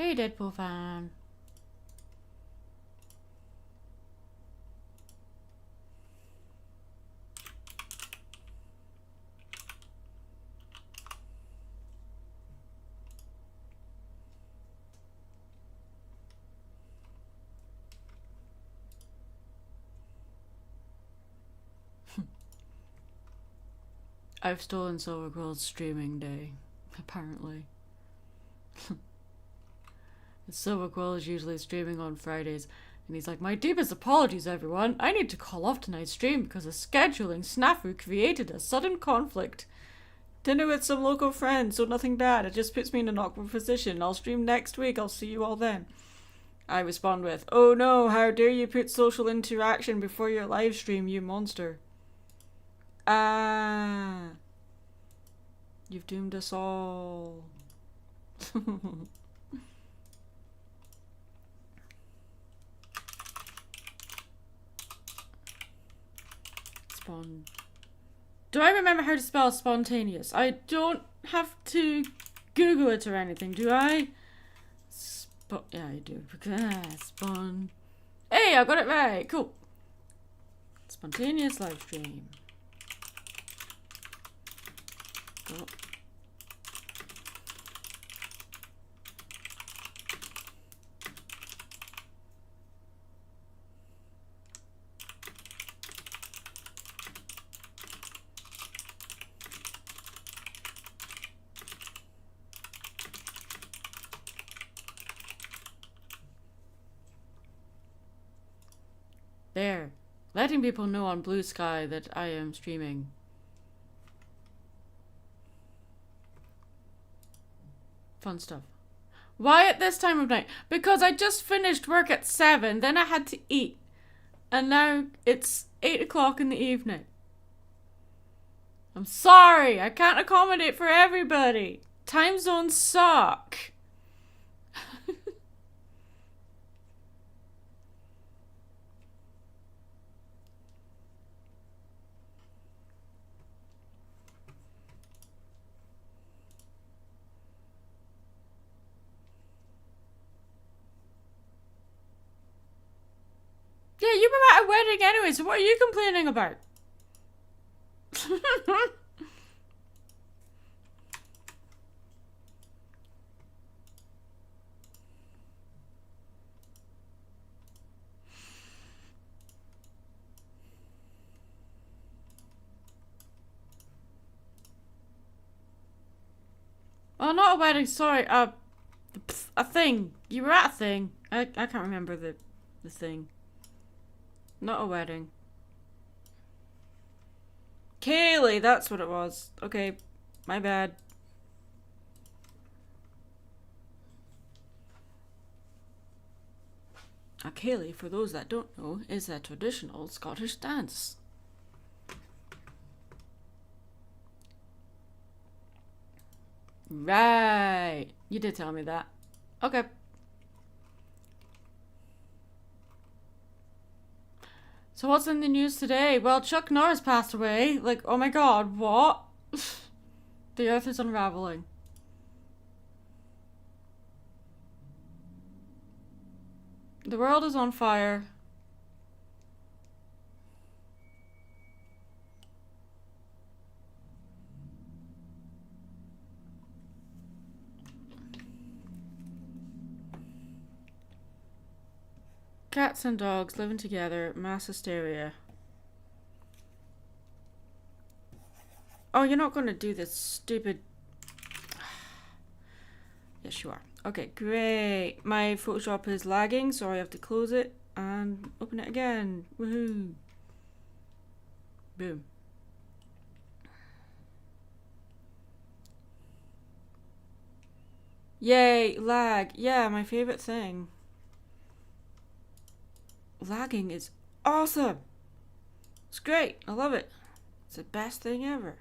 Hey, Deadpool fan. I've stolen Silverquill's streaming day, apparently. Silverquill is usually streaming on Fridays, and he's like, my deepest apologies, everyone. I need to call off tonight's stream because a scheduling snafu created a sudden conflict. Dinner with some local friends, so nothing bad. It just puts me in an awkward position. I'll stream next week. I'll see you all then. I respond with, oh no, how dare you put social interaction before your live stream, you monster. Ah. You've doomed us all. Do I remember how to spell spontaneous? I don't have to Google it or anything, do I? Yeah, I do. Hey, I got it right. Cool. Spontaneous live stream. Oh. There. Letting people know on Blue Sky that I am streaming. Fun stuff. Why at this time of night? Because I just finished work at 7, then I had to eat. And now it's 8 o'clock in the evening. I'm sorry, I can't accommodate for everybody. Time zones suck. Yeah, you were at a wedding anyway, so what are you complaining about? Oh, not a wedding, sorry, a thing. You were at a thing. I can't remember the thing. Not a wedding. Kaylee, that's what it was. Okay, my bad. A Kaylee, for those that don't know, is a traditional Scottish dance. Right. You did tell me that. Okay. So what's in the news today? Well, Chuck Norris passed away. Like, oh my god, what? The earth is unraveling. The world is on fire. Cats and dogs living together, mass hysteria. Oh, you're not going to do this stupid... Yes, you are. Okay, great. My Photoshop is lagging, so I have to close it and open it again. Woohoo. Boom. Yay, lag. Yeah, my favorite thing. Lagging is awesome. It's great. I love it. It's the best thing ever.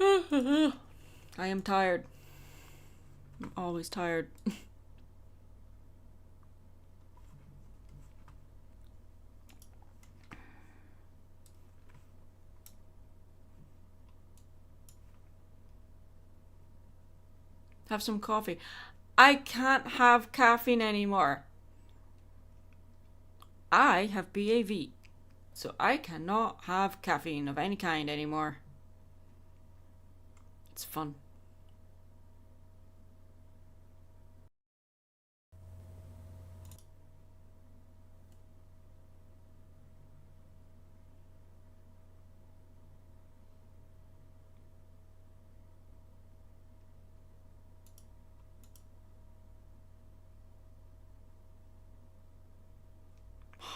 I am tired. I'm always tired. have some coffee. I can't have caffeine anymore. I have BAV, so I cannot have caffeine of any kind anymore. It's fun.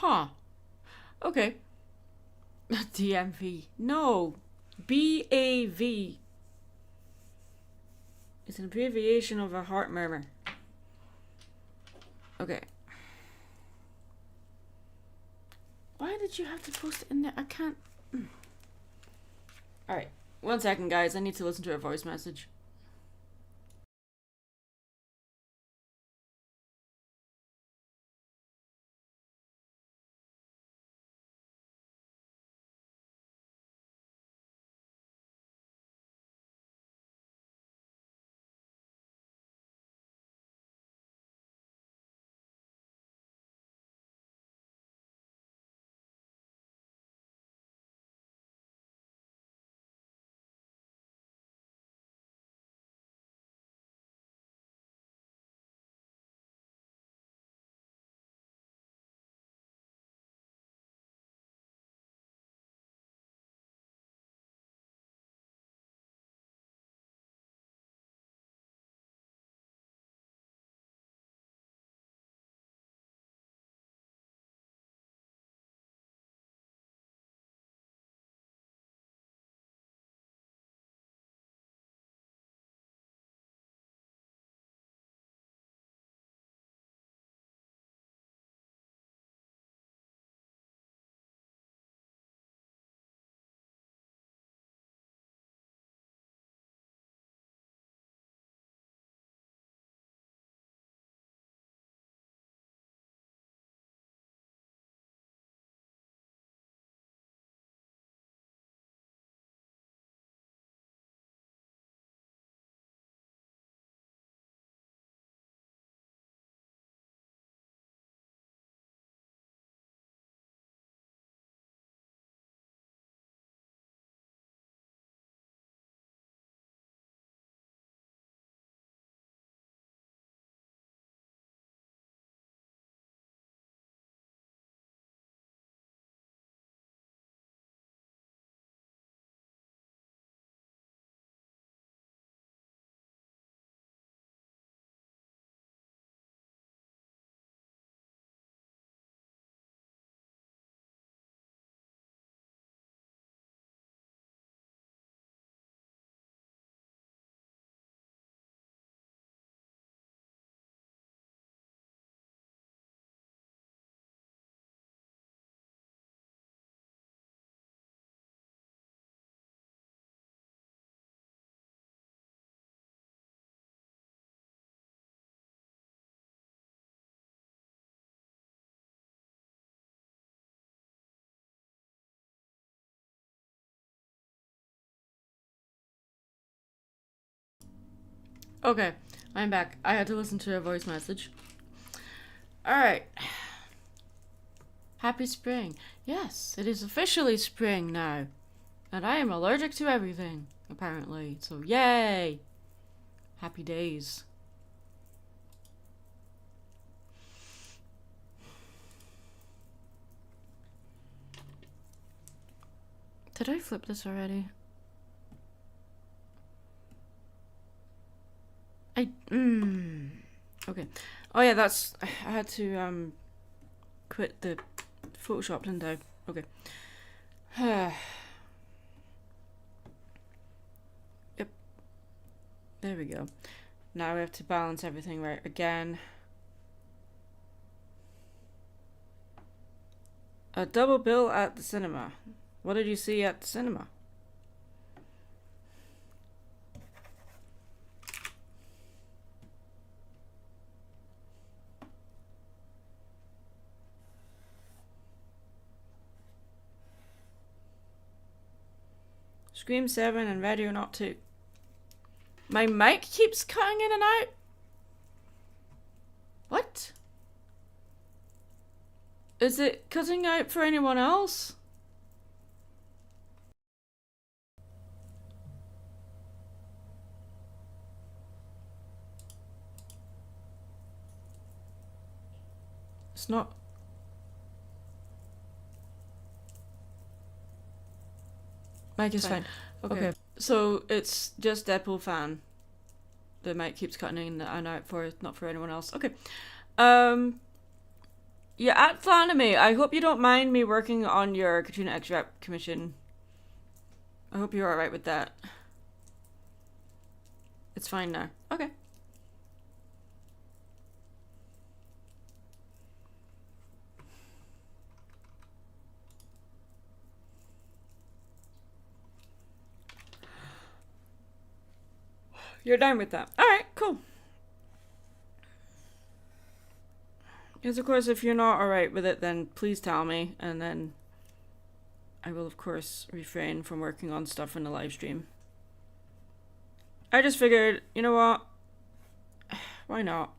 Huh. Okay. DMV. No. BAV. It's an abbreviation of a heart murmur. Okay. Why did you have to post it in there? I can't. Alright. 1 second, guys. I need to listen to a voice message. Okay, I'm back. I had to listen to a voice message. Alright. Happy spring. Yes, it is officially spring now. And I am allergic to everything, apparently. So, yay! Happy days. Did I flip this already? Okay. Oh yeah, I had to quit the Photoshop, didn't I? Okay. Yep. There we go. Now we have to balance everything right again. A double bill at the cinema. What did you see at the cinema? Scream 7 and Ready or Not 2. My mic keeps cutting in and out? What? Is it cutting out for anyone else? It's not. Mic is fine. Okay. So it's just Deadpool fan. The mic keeps cutting in and out for, not for anyone else. Okay. Yeah, at Flaname, I hope you don't mind me working on your Katrina X-Rap commission. I hope you're alright with that. It's fine now. Okay. You're down with that. Alright, cool. Because, of course, if you're not alright with it, then please tell me, and then I will, of course, refrain from working on stuff in the live stream. I just figured, you know what? Why not?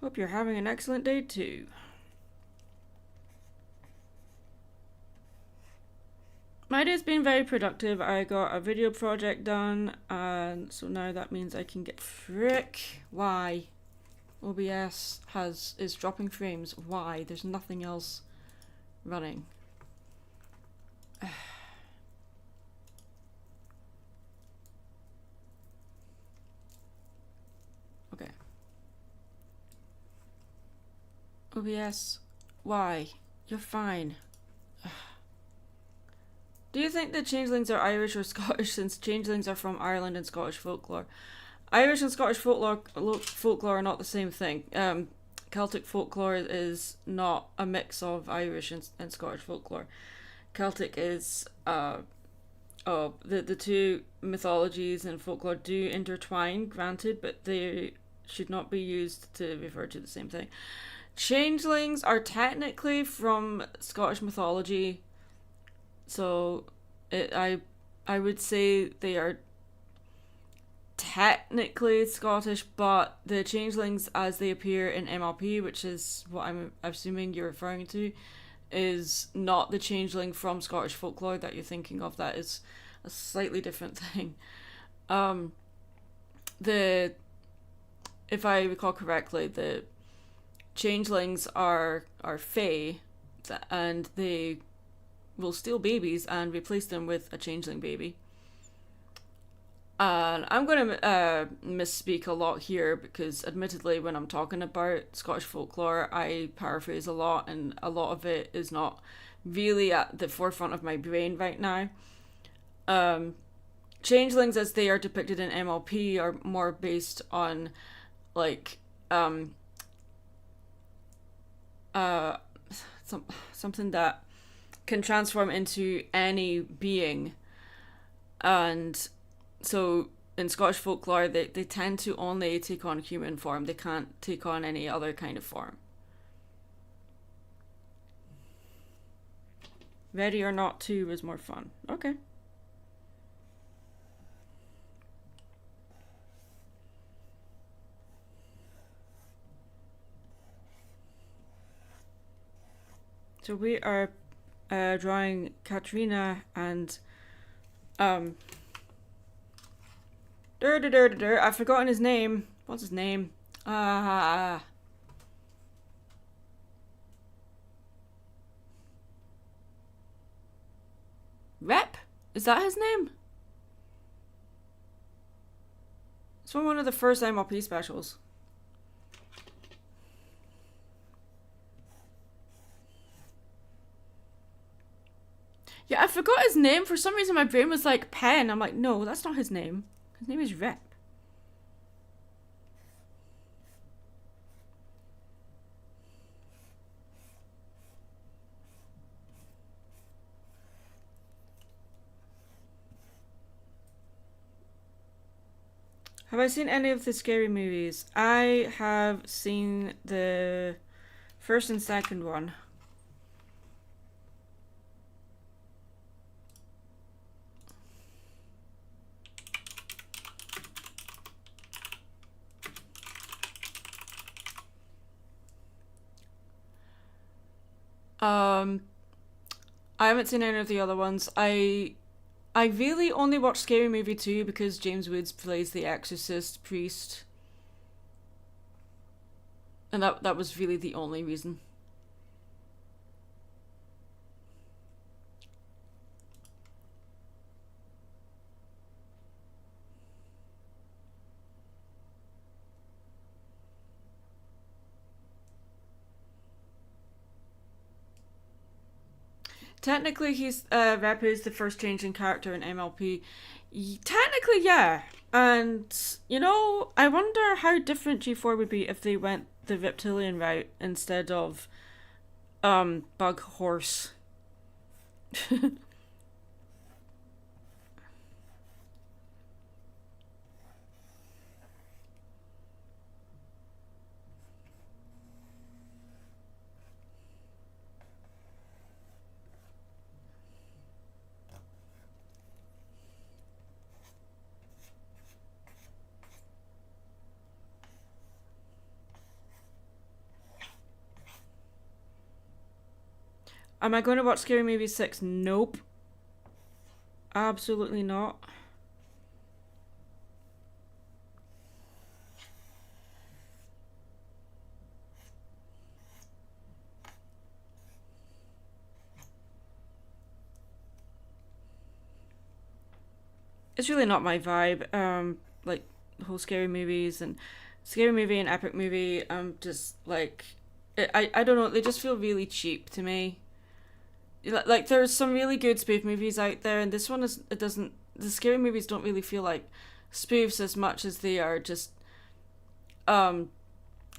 Hope you're having an excellent day, too. My day's been very productive. I got a video project done, and so now that means I can get frick. Why? OBS is dropping frames. Why? There's nothing else running. Okay. OBS, why? You're fine. Do you think that changelings are Irish or Scottish, since changelings are from Ireland and Scottish folklore? Irish and Scottish folklore are not the same thing. Celtic folklore is not a mix of Irish and Scottish folklore. Celtic is the two mythologies and folklore do intertwine, granted, but they should not be used to refer to the same thing. Changelings are technically from Scottish mythology. So, I would say they are technically Scottish, but the changelings as they appear in MLP, which is what I'm assuming you're referring to, is not the changeling from Scottish folklore that you're thinking of. That is a slightly different thing. If I recall correctly, the changelings are fae, and they will steal babies and replace them with a changeling baby. And I'm going to misspeak a lot here because, admittedly, when I'm talking about Scottish folklore, I paraphrase a lot, and a lot of it is not really at the forefront of my brain right now. Changelings, as they are depicted in MLP, are more based on, like, something that can transform into any being. And so in Scottish folklore, they tend to only take on human form. They can't take on any other kind of form. Ready or Not 2 was more fun. Okay. So we are drawing Katrina and I've forgotten his name. What's his name? Rep? Is that his name? It's from one of the first MLP specials. Yeah, I forgot his name. For some reason, my brain was like Pen. I'm like, no, that's not his name. His name is Rep. Have I seen any of the scary movies? I have seen the first and second one. Um, I haven't seen any of the other ones. I really only watched Scary Movie 2 because James Woods plays the exorcist priest. And that was really the only reason. Technically, he's Repu is the first change in character in MLP. Technically, yeah. And you know, I wonder how different G4 would be if they went the reptilian route instead of bug horse. Am I going to watch Scary Movie 6? Nope. Absolutely not. It's really not my vibe. Like the whole scary movies and scary movie and epic movie. Just like I don't know. They just feel really cheap to me. Like there's some really good spoof movies out there, and this one is it doesn't. The scary movies don't really feel like spoofs as much as they are just um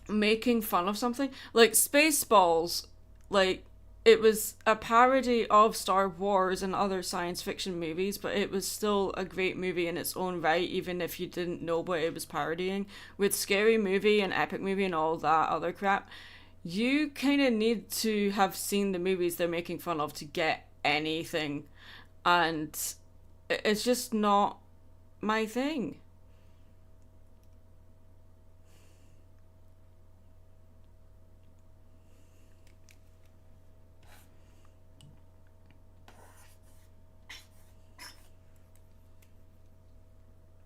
making fun of something. Like Spaceballs, like it was a parody of Star Wars and other science fiction movies, but it was still a great movie in its own right, even if you didn't know what it was parodying. With Scary Movie and Epic Movie and all that other crap, you kind of need to have seen the movies they're making fun of to get anything, and it's just not my thing.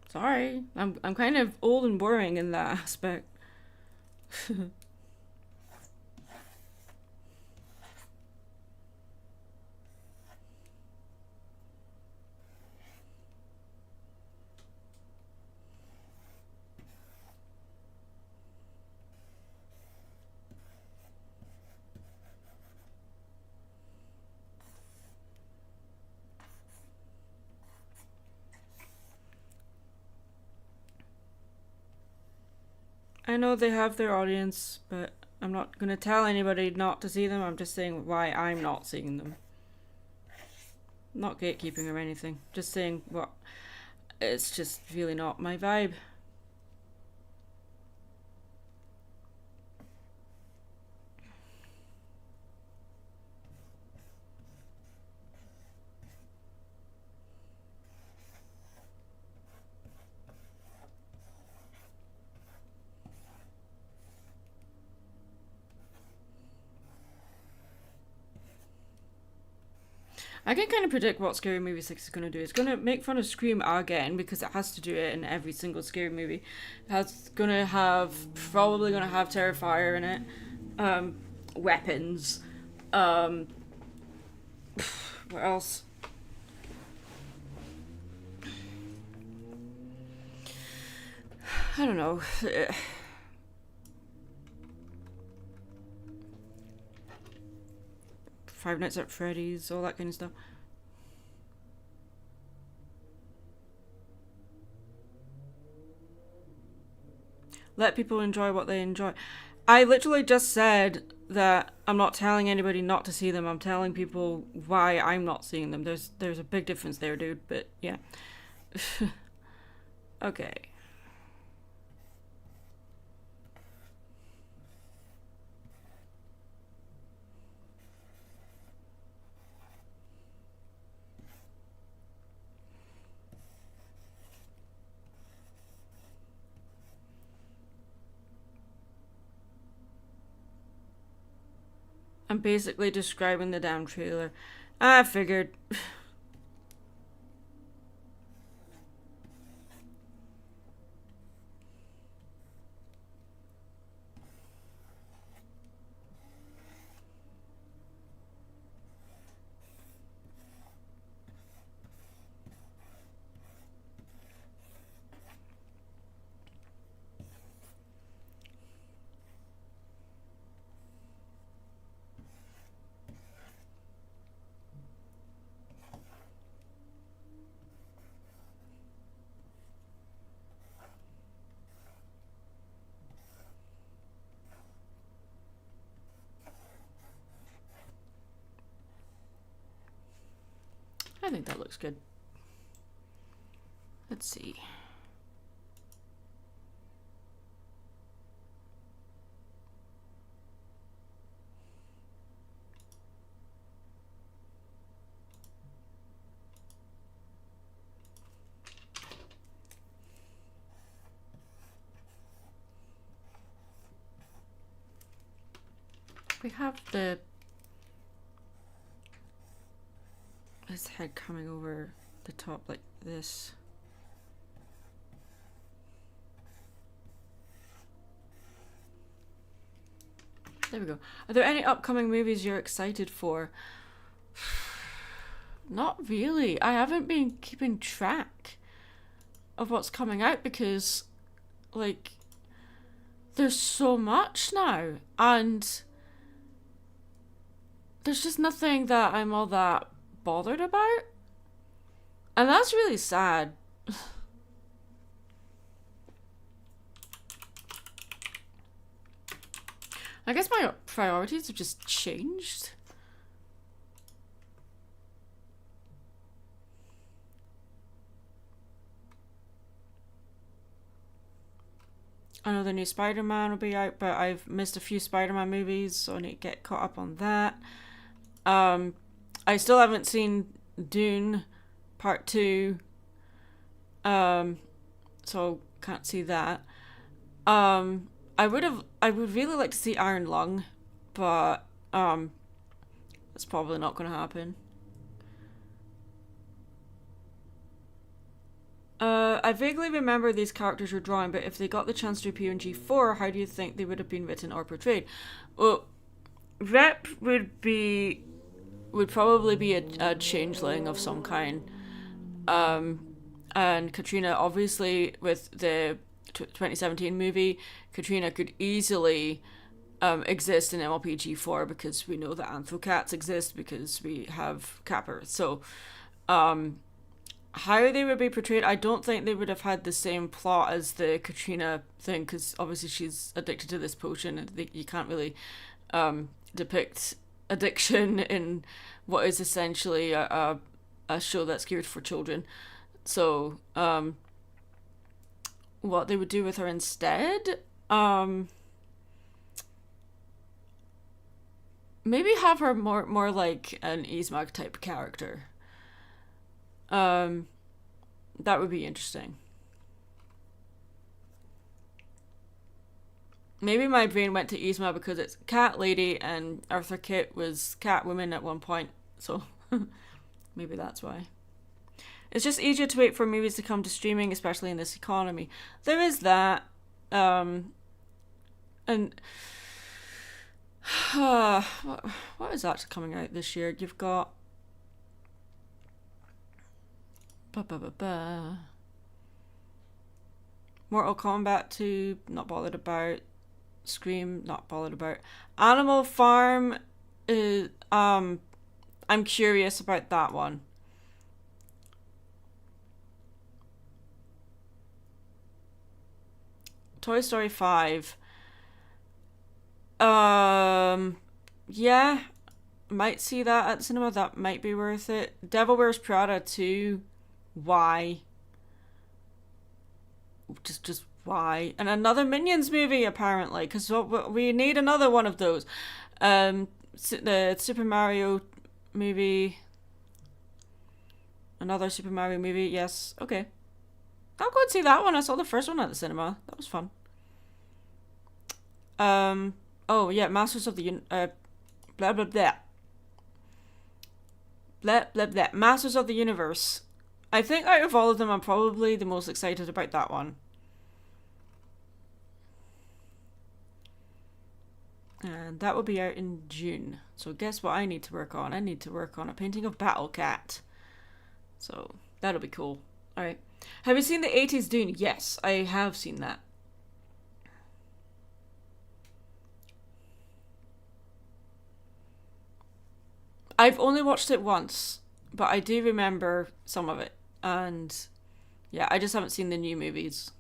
Sorry, I'm kind of old and boring in that aspect. I know they have their audience, but I'm not gonna tell anybody not to see them. I'm just saying why I'm not seeing them. Not gatekeeping or anything. Just saying what. It's just really not my vibe. I can kind of predict what Scary Movie 6 is going to do. It's going to make fun of Scream again because it has to do it in every single Scary Movie. It's going to have, probably going to have Terrifier in it. Weapons. Um, what else? I don't know. Five Nights at Freddy's, all that kind of stuff. Let people enjoy what they enjoy. I literally just said that I'm not telling anybody not to see them. I'm telling people why I'm not seeing them. There's a big difference there, dude. But yeah. Okay. I'm basically describing the damn trailer. I figured. I think that looks good. Let's see. We have his head coming over the top like this. There we go. Are there any upcoming movies you're excited for? Not really. I haven't been keeping track of what's coming out because, like, there's so much now, and there's just nothing that I'm all that bothered about. And that's really sad. I guess my priorities have just changed. I know the new Spider-Man will be out, but I've missed a few Spider-Man movies, so I need to get caught up on that. I still haven't seen Dune Part 2, so can't see that. I would really like to see Iron Lung, but that's probably not going to happen. I vaguely remember these characters were drawn, but if they got the chance to appear in G4, how do you think they would have been written or portrayed? Well, Rep would probably be a changeling of some kind. And Katrina, obviously, with the 2017 movie, Katrina could easily exist in MLP G4 because we know that Anthocats exist because we have Capper. So, how they would be portrayed, I don't think they would have had the same plot as the Katrina thing, because obviously she's addicted to this potion and you can't really depict addiction in what is essentially a show that's geared for children. So what they would do with her instead, maybe have her more like an Yzma type character. That would be interesting. Maybe my brain went to Yzma because it's Cat Lady and Arthur Kitt was Catwoman at one point, so maybe that's why. It's just easier to wait for movies to come to streaming, especially in this economy. There is that, and what is actually coming out this year? You've got Mortal Kombat 2, not bothered about. Scream, not bothered about. Animal Farm is, I'm curious about that one. Toy Story 5. Yeah, might see that at the cinema. That might be worth it. Devil Wears Prada 2. Why? Just why? And another Minions movie, apparently, because we need another one of those. The Super Mario movie. Another Super Mario movie, yes. Okay. I'll go and see that one. I saw the first one at the cinema. That was fun. Oh, yeah, Masters of the blah, blah, blah. Blah, blah, blah. Masters of the Universe. I think out of all of them, I'm probably the most excited about that one. And that will be out in June. So guess what I need to work on? I need to work on a painting of Battle Cat. So that'll be cool. Alright. Have you seen the 80s Dune? Yes, I have seen that. I've only watched it once, but I do remember some of it. And yeah, I just haven't seen the new movies.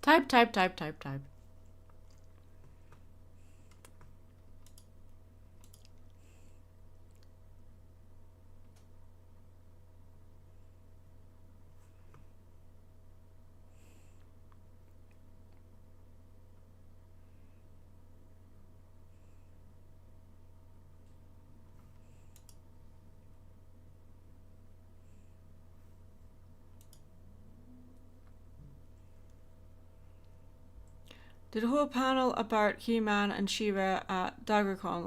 Type, type, type, type, type. Did a whole panel about He-Man and She-Ra at DaggerCon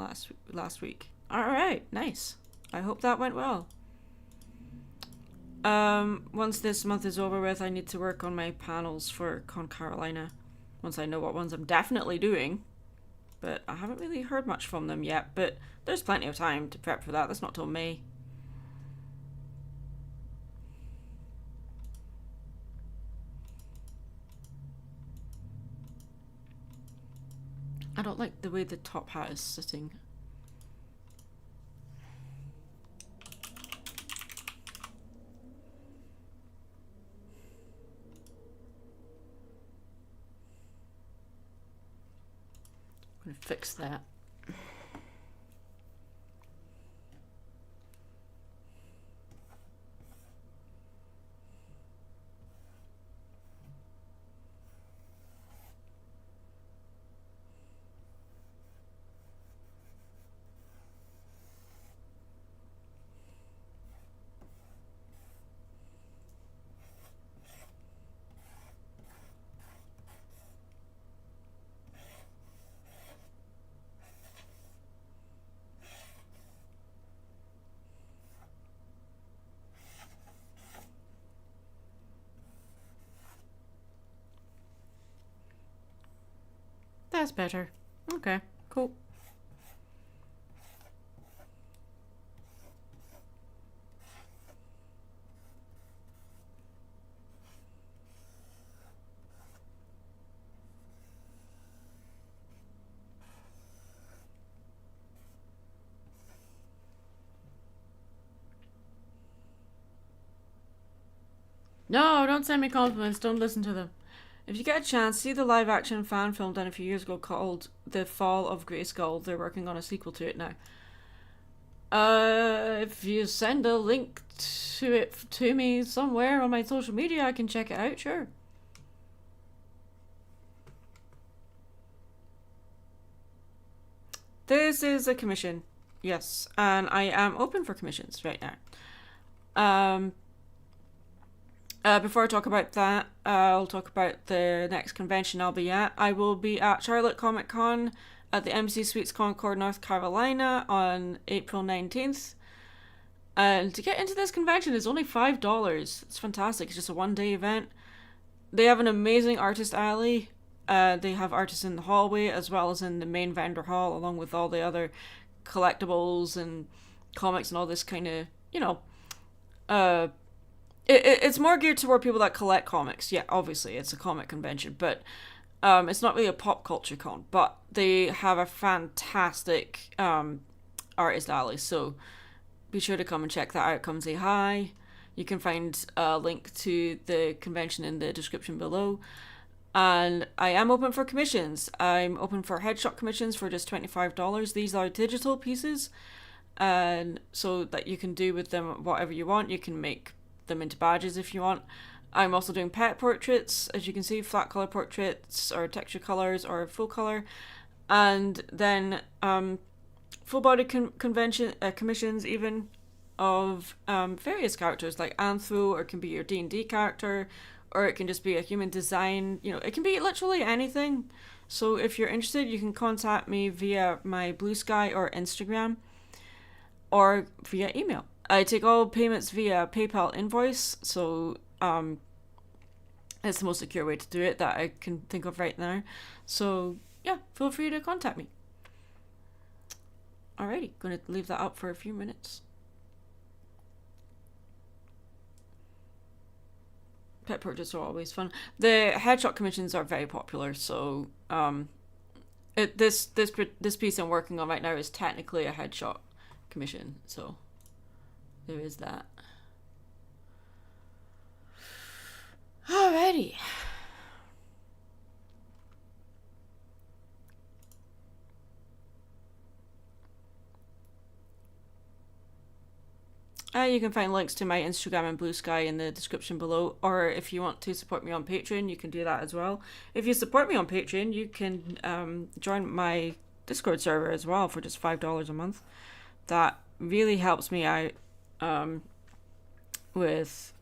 last week. Alright, nice. I hope that went well. Once this month is over with, I need to work on my panels for Con Carolina. Once I know what ones I'm definitely doing. But I haven't really heard much from them yet, but there's plenty of time to prep for that. That's not till May. I don't like the way the top hat is sitting. I'm gonna fix that. That's better. Okay, cool. No, don't send me compliments. Don't listen to them. If you get a chance, see the live-action fan film done a few years ago called The Fall of Grayskull. They're working on a sequel to it now. If you send a link to it to me somewhere on my social media, I can check it out, sure. This is a commission, yes, and I am open for commissions right now. Before I talk about that, I'll talk about the next convention I'll be at. I will be at Charlotte Comic Con at the MC Suites Concord, North Carolina on April 19th. And to get into this convention is only $5. It's fantastic. It's just a one-day event. They have an amazing artist alley. They have artists in the hallway as well as in the main vendor hall, along with all the other collectibles and comics and all this kind of, it's more geared toward people that collect comics. Yeah, obviously, it's a comic convention, but it's not really a pop culture con. But they have a fantastic artist alley, so be sure to come and check that out. Come say hi. You can find a link to the convention in the description below. And I am open for commissions. I'm open for headshot commissions for just $25. These are digital pieces. and so that you can do with them whatever you want. You can make them into badges if you want. I'm also doing pet portraits, as you can see, flat color portraits or texture colors or full color, and then full body commissions even of various characters like Anthro, or it can be your D&D character, or it can just be a human design. You know, it can be literally anything. So if you're interested, you can contact me via my Blue Sky or Instagram, or via email. I take all payments via PayPal invoice, so it's the most secure way to do it that I can think of right now. So yeah, feel free to contact me. Alrighty, gonna leave that up for a few minutes. Pet portraits are always fun. The headshot commissions are very popular, so this piece I'm working on right now is technically a headshot commission, so there is that. Alrighty. You can find links to my Instagram and Blue Sky in the description below, or if you want to support me on Patreon, you can do that as well. If you support me on Patreon, you can join my Discord server as well for just $5 a month. That really helps me out with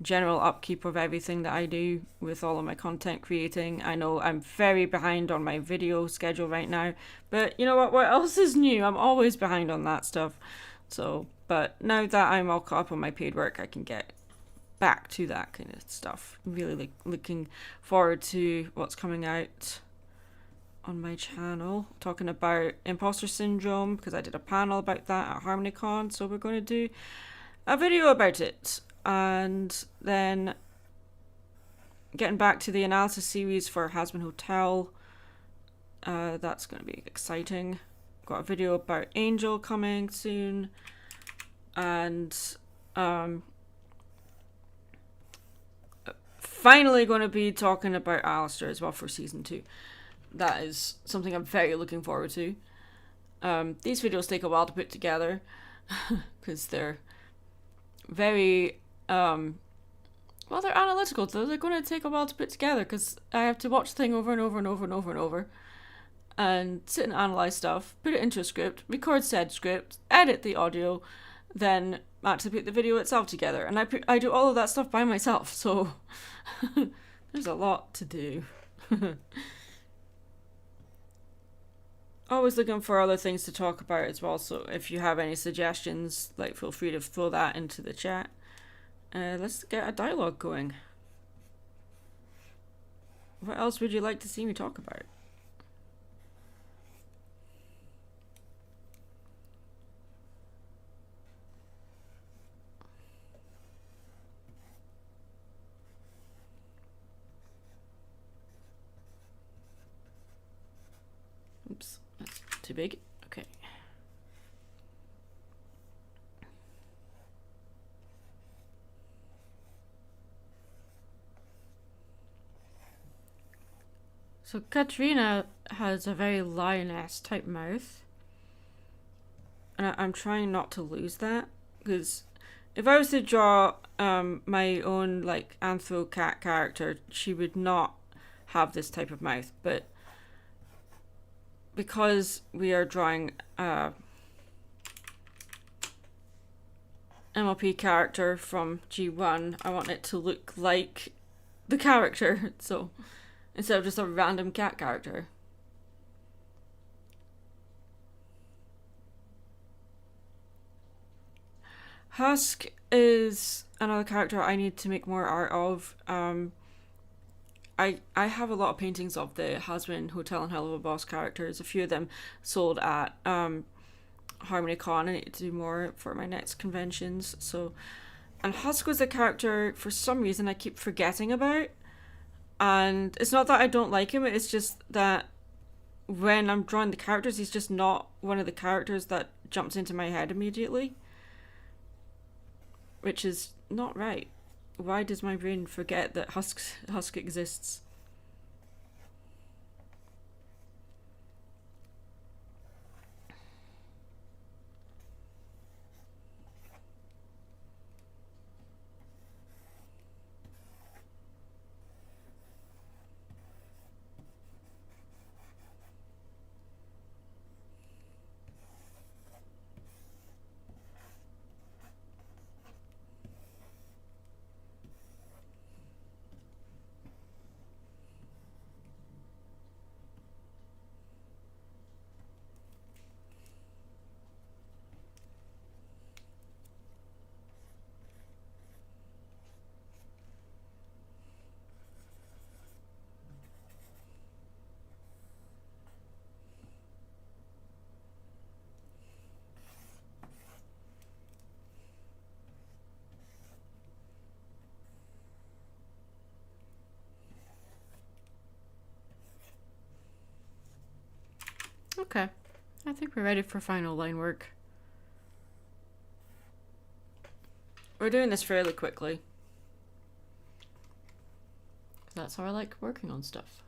general upkeep of everything that I do with all of my content creating. I know I'm very behind on my video schedule right now, but you know what else is new? I'm always behind on that stuff. So, but now that I'm all caught up on my paid work, I can get back to that kind of stuff. I'm really looking forward to what's coming out on my channel, talking about imposter syndrome, because I did a panel about that at HarmonyCon, so we're going to do a video about it. And then getting back to the analysis series for Hazbin Hotel, that's going to be exciting. Got a video about Angel coming soon, and finally going to be talking about Alistair as well for season 2. That is something I'm very looking forward to. These videos take a while to put together because they're very well, they're analytical, so they're going to take a while to put together because I have to watch the thing over and over and over and over and over, and sit and analyze stuff, put it into a script, record said script, edit the audio, then actually put the video itself together. And I do all of that stuff by myself, so there's a lot to do. Always looking for other things to talk about as well, so if you have any suggestions, like, feel free to throw that into the chat. Let's get a dialogue going. What else would you like to see me talk about? Oops, that's too big. Okay. So Katrina has a very lioness type mouth, and I'm trying not to lose that, because if I was to draw my own like anthro cat character, she would not have this type of mouth, but because we are drawing a MLP character from G1, I want it to look like the character, so instead of just a random cat character. Husk is another character I need to make more art of. I have a lot of paintings of the Hazbin Hotel and Hell of a Boss characters. A few of them sold at HarmonyCon. I need to do more for my next conventions. So, and Husk was a character for some reason I keep forgetting about. And it's not that I don't like him, it's just that when I'm drawing the characters, he's just not one of the characters that jumps into my head immediately. Which is not right. Why does my brain forget that Husk exists? Okay. I think we're ready for final line work. We're doing this fairly quickly. That's how I like working on stuff.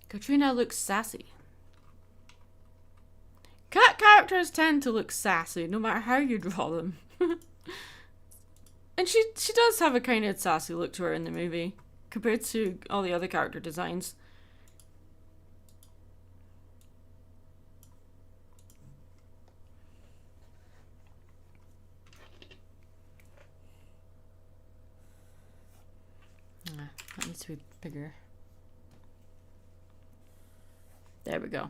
Katrina looks sassy. Cat characters tend to look sassy, no matter how you draw them. And she does have a kind of sassy look to her in the movie, compared to all the other character designs. That needs to be bigger. There we go.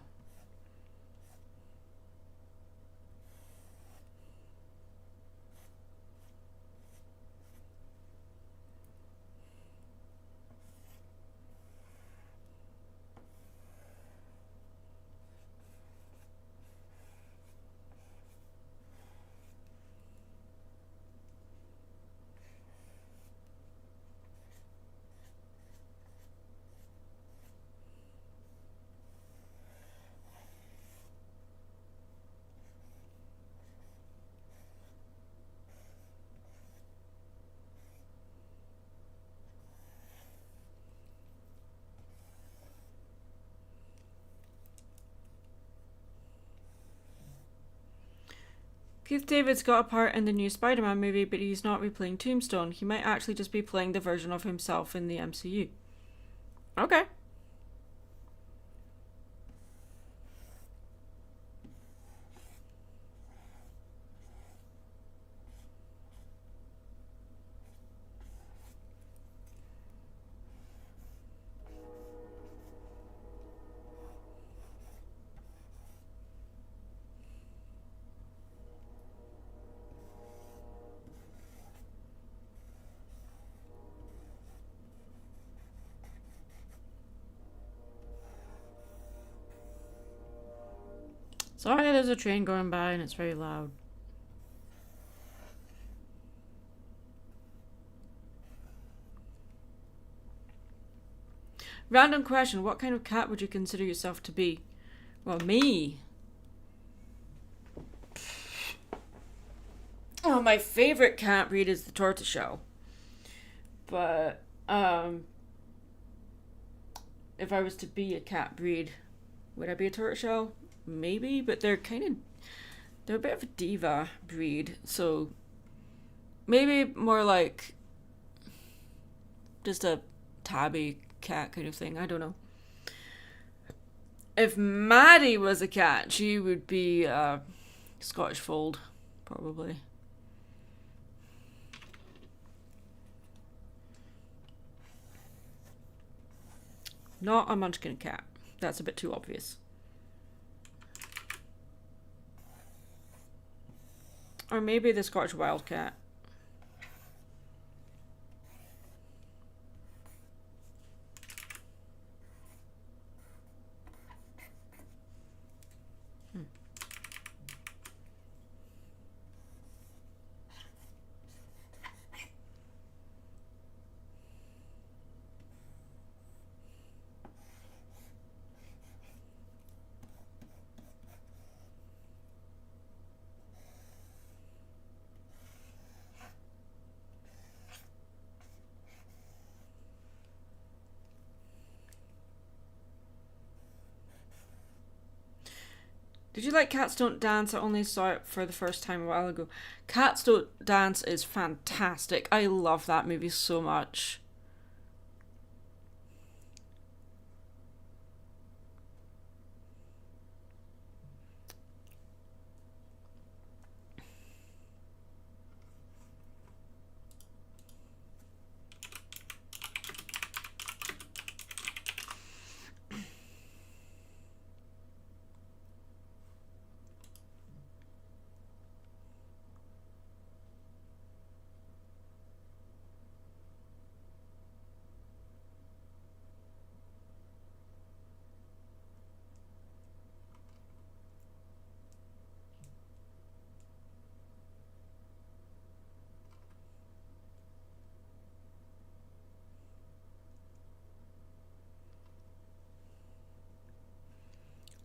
Keith David's got a part in the new Spider-Man movie, but he's not replaying Tombstone. He might actually just be playing the version of himself in the MCU. Okay. Sorry, there's a train going by and it's very loud. Random question. What kind of cat would you consider yourself to be? Well, me. Oh, my favorite cat breed is the tortoiseshell. But, if I was to be a cat breed, would I be a tortoiseshell? Maybe, but they're a bit of a diva breed, so maybe more like just a tabby cat kind of thing. I don't know. If Maddie was a cat, she would be Scottish Fold, probably. Not a Munchkin cat. That's a bit too obvious. Or maybe the Scottish Wildcat. Did you like Cats Don't Dance? I only saw it for the first time a while ago. Cats Don't Dance is fantastic. I love that movie so much.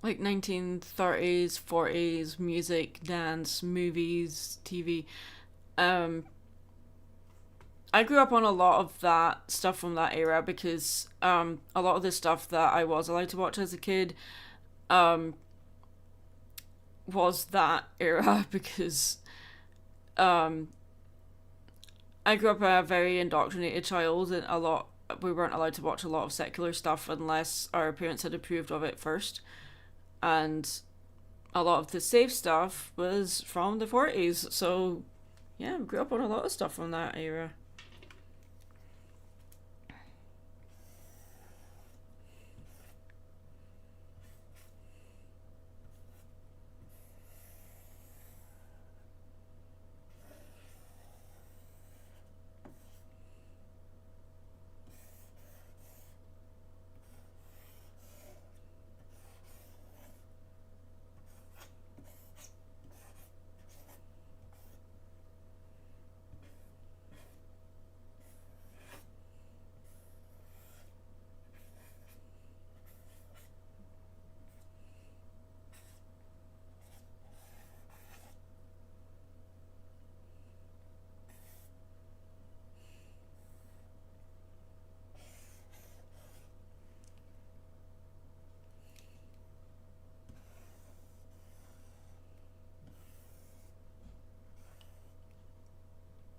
Like 1930s, 40s music, dance, movies, TV. Um, I grew up on a lot of that stuff from that era because a lot of the stuff that I was allowed to watch as a kid um, was that era because um, I grew up a very indoctrinated child and we weren't allowed to watch a lot of secular stuff unless our parents had approved of it first. And a lot of the safe stuff was from the 40s. So, yeah, I grew up on a lot of stuff from that era.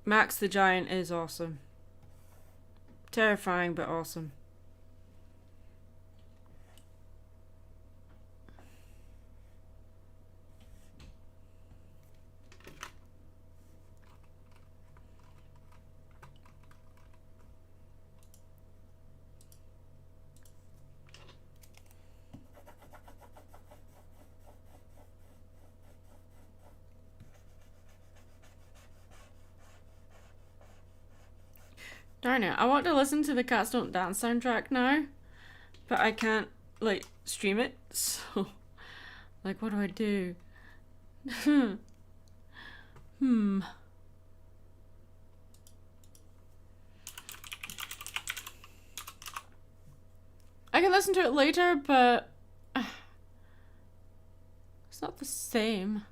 Max the Giant is awesome. Terrifying, but awesome. Darn it, I want to listen to the Cats Don't Dance soundtrack now, but I can't, like, stream it, so, like, what do I do? Hmm. I can listen to it later, but it's not the same.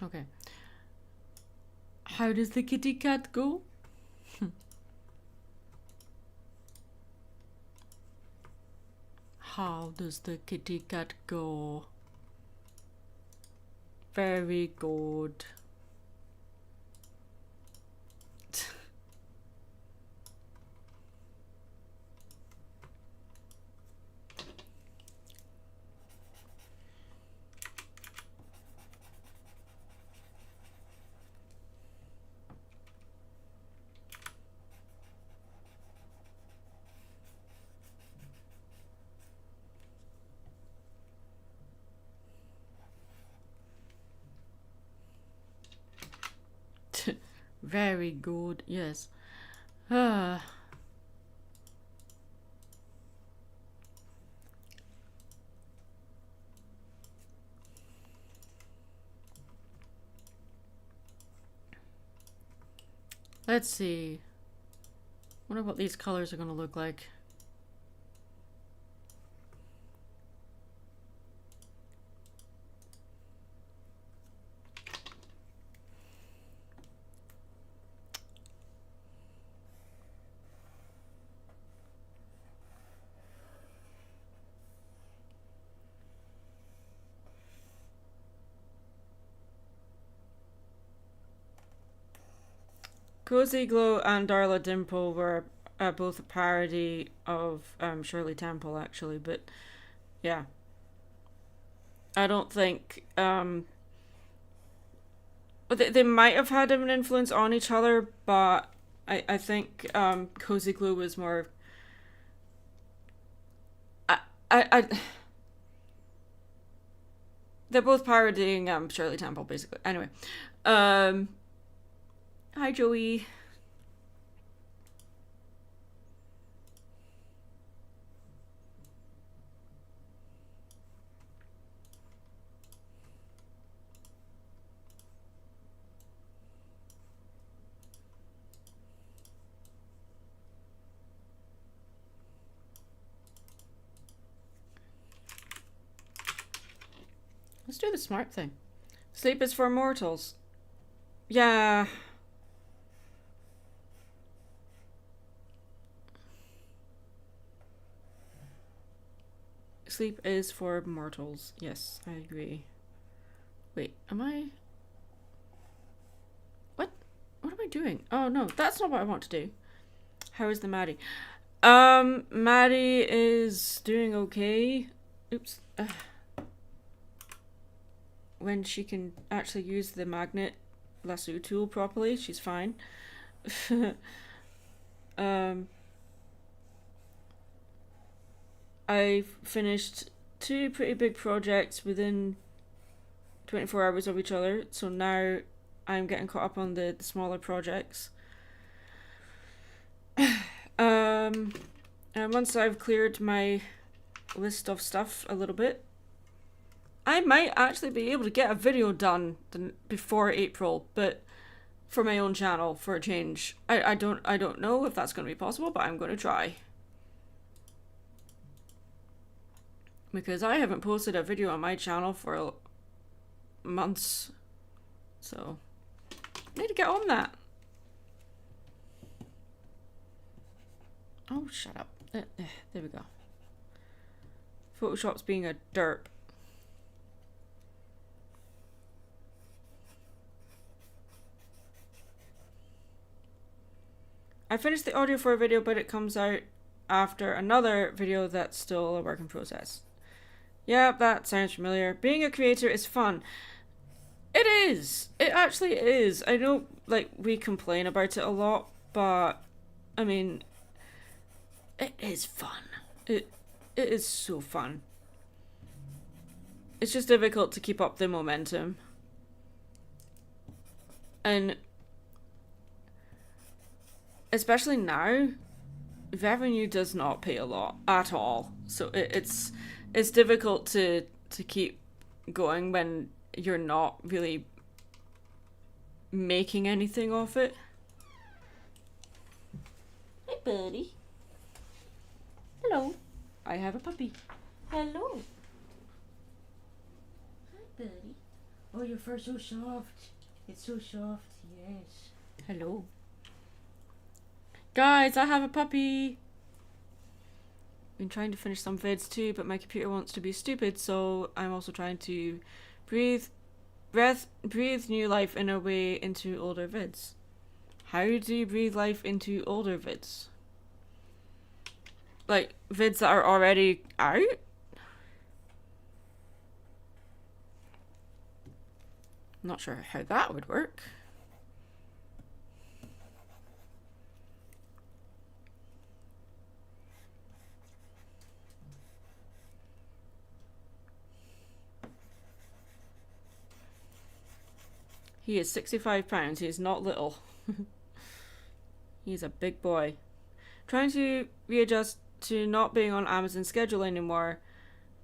Okay. How does the kitty cat go? How does the kitty cat go? Very good. Very good, yes. Let's see. Wonder what these colors are gonna look like. Cozy Glow and Darla Dimple were both a parody of Shirley Temple, actually, but yeah. I don't think. They might have had an influence on each other, but I think Cozy Glow was more. I they're both parodying Shirley Temple, basically. Anyway. Hi, Joey. Let's do the smart thing. Sleep is for mortals. Yeah. Sleep is for mortals. Yes, I agree. Wait, am I... What? What am I doing? Oh, no, that's not what I want to do. How is the Maddie? Maddie is doing okay. Oops. When she can actually use the magnet lasso tool properly, she's fine. I finished 2 pretty big projects within 24 hours of each other, so now I'm getting caught up on the smaller projects. And once I've cleared my list of stuff a little bit, I might actually be able to get a video done before April, but for my own channel for a change. I don't know if that's going to be possible, but I'm going to try. Because I haven't posted a video on my channel for months, so I need to get on that. Oh, shut up. There we go. Photoshop's being a derp. I finished the audio for a video, but it comes out after another video that's still a work in process. Yeah, that sounds familiar. Being a creator is fun. It is. It actually is. I know, like, we complain about it a lot, but, I mean, it is fun. It is so fun. It's just difficult to keep up the momentum. And especially now, revenue does not pay a lot at all. So it's difficult to keep going when you're not really making anything off it. Hey, buddy. Hello. I have a puppy. Hello. Hi, buddy. Oh, your fur's so soft. It's so soft. Yes. Hello. Guys, I have a puppy. Been trying to finish some vids too, but my computer wants to be stupid, so I'm also trying to breathe new life in a way into older vids. How do you breathe life into older vids? Like, vids that are already out? Not sure how that would work. He is 65 pounds. He is not little. He's a big boy. Trying to readjust to not being on Amazon's schedule anymore,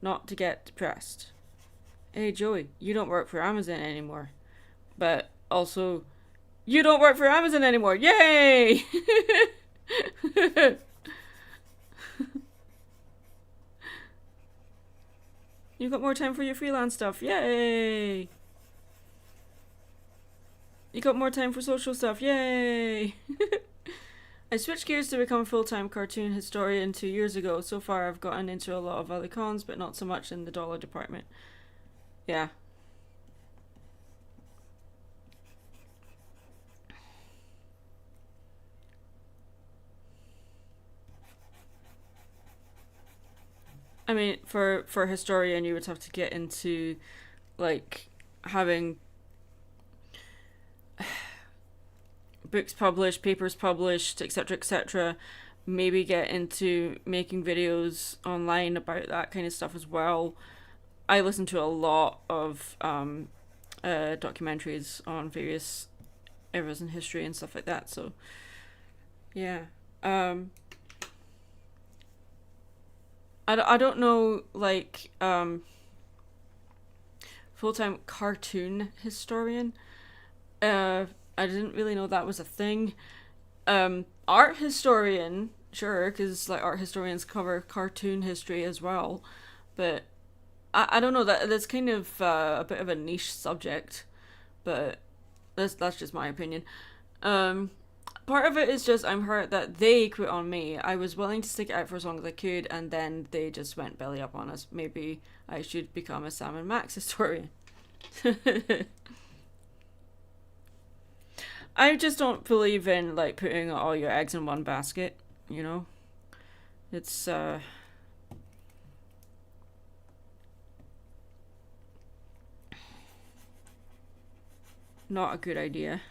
not to get depressed. Hey Joey, you don't work for Amazon anymore. But also, you don't work for Amazon anymore. Yay! You got more time for your freelance stuff. Yay! You got more time for social stuff. Yay! I switched gears to become a full-time cartoon historian 2 years ago. So far, I've gotten into a lot of other cons, but not so much in the dollar department. Yeah. I mean, for historian, you would have to get into, like, having books published, papers published, etc., etc. Maybe get into making videos online about that kind of stuff as well. I listen to a lot of documentaries on various eras in history and stuff like that. So, yeah. I don't know, like, full-time cartoon historian. I didn't really know that was a thing. Art historian, sure, because like art historians cover cartoon history as well, but I don't know, that's kind of a bit of a niche subject, but that's just my opinion. Part of it is just I'm hurt that they quit on me. I was willing to stick it out for as long as I could, and then they just went belly up on us. Maybe I should become a Sam and Max historian. I just don't believe in like putting all your eggs in one basket, you know? It's not a good idea.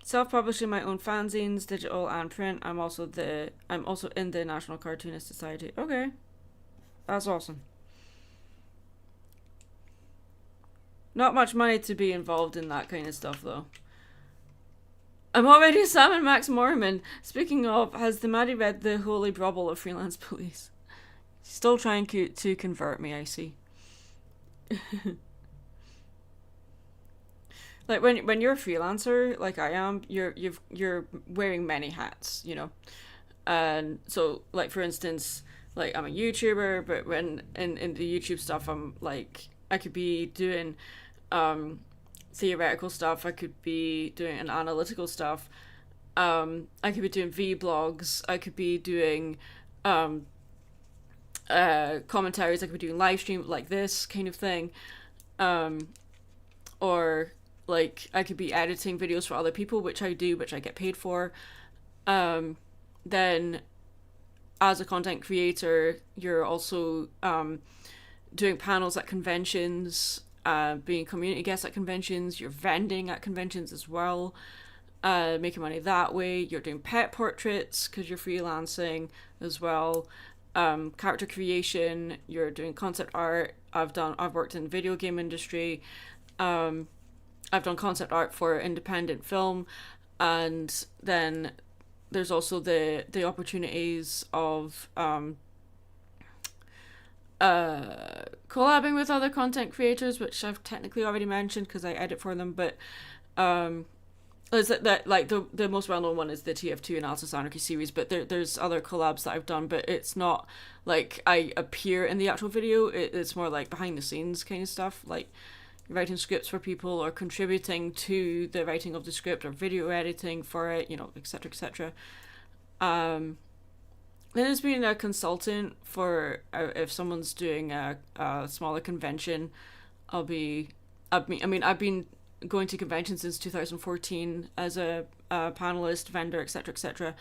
Self-publishing my own fanzines, digital and print. I'm also in the National Cartoonist Society. Okay. That's awesome. Not much money to be involved in that kind of stuff though. I'm already a Sam and Max Mormon. Speaking of, has the Maddie read The Holy Brobble of Freelance Police? Still trying to convert me, I see. Like when you're a freelancer, like I am, you're wearing many hats, you know. And so, like for instance, like I'm a YouTuber, but when in the YouTube stuff, I'm like I could be doing theoretical stuff. I could be doing an analytical stuff. I could be doing vlogs. I could be doing commentaries. I could be doing live stream like this kind of thing, or like I could be editing videos for other people, which I do, which I get paid for. Then as a content creator, you're also doing panels at conventions, being community guests at conventions, you're vending at conventions as well, making money that way. You're doing pet portraits because you're freelancing as well. Character creation, you're doing concept art. I've worked in the video game industry. I've done concept art for independent film, and then there's also the opportunities of collabing with other content creators, which I've technically already mentioned because I edit for them, but is that like the most well known one is the TF2 Analysis Anarchy series, but there's other collabs that I've done, but it's not like I appear in the actual video. It's more like behind the scenes kind of stuff, like writing scripts for people or contributing to the writing of the script or video editing for it, you know, etc., etc. Then there's being a consultant for if someone's doing a smaller convention. I've been going to conventions since 2014 as a panelist, vendor, etc., etc.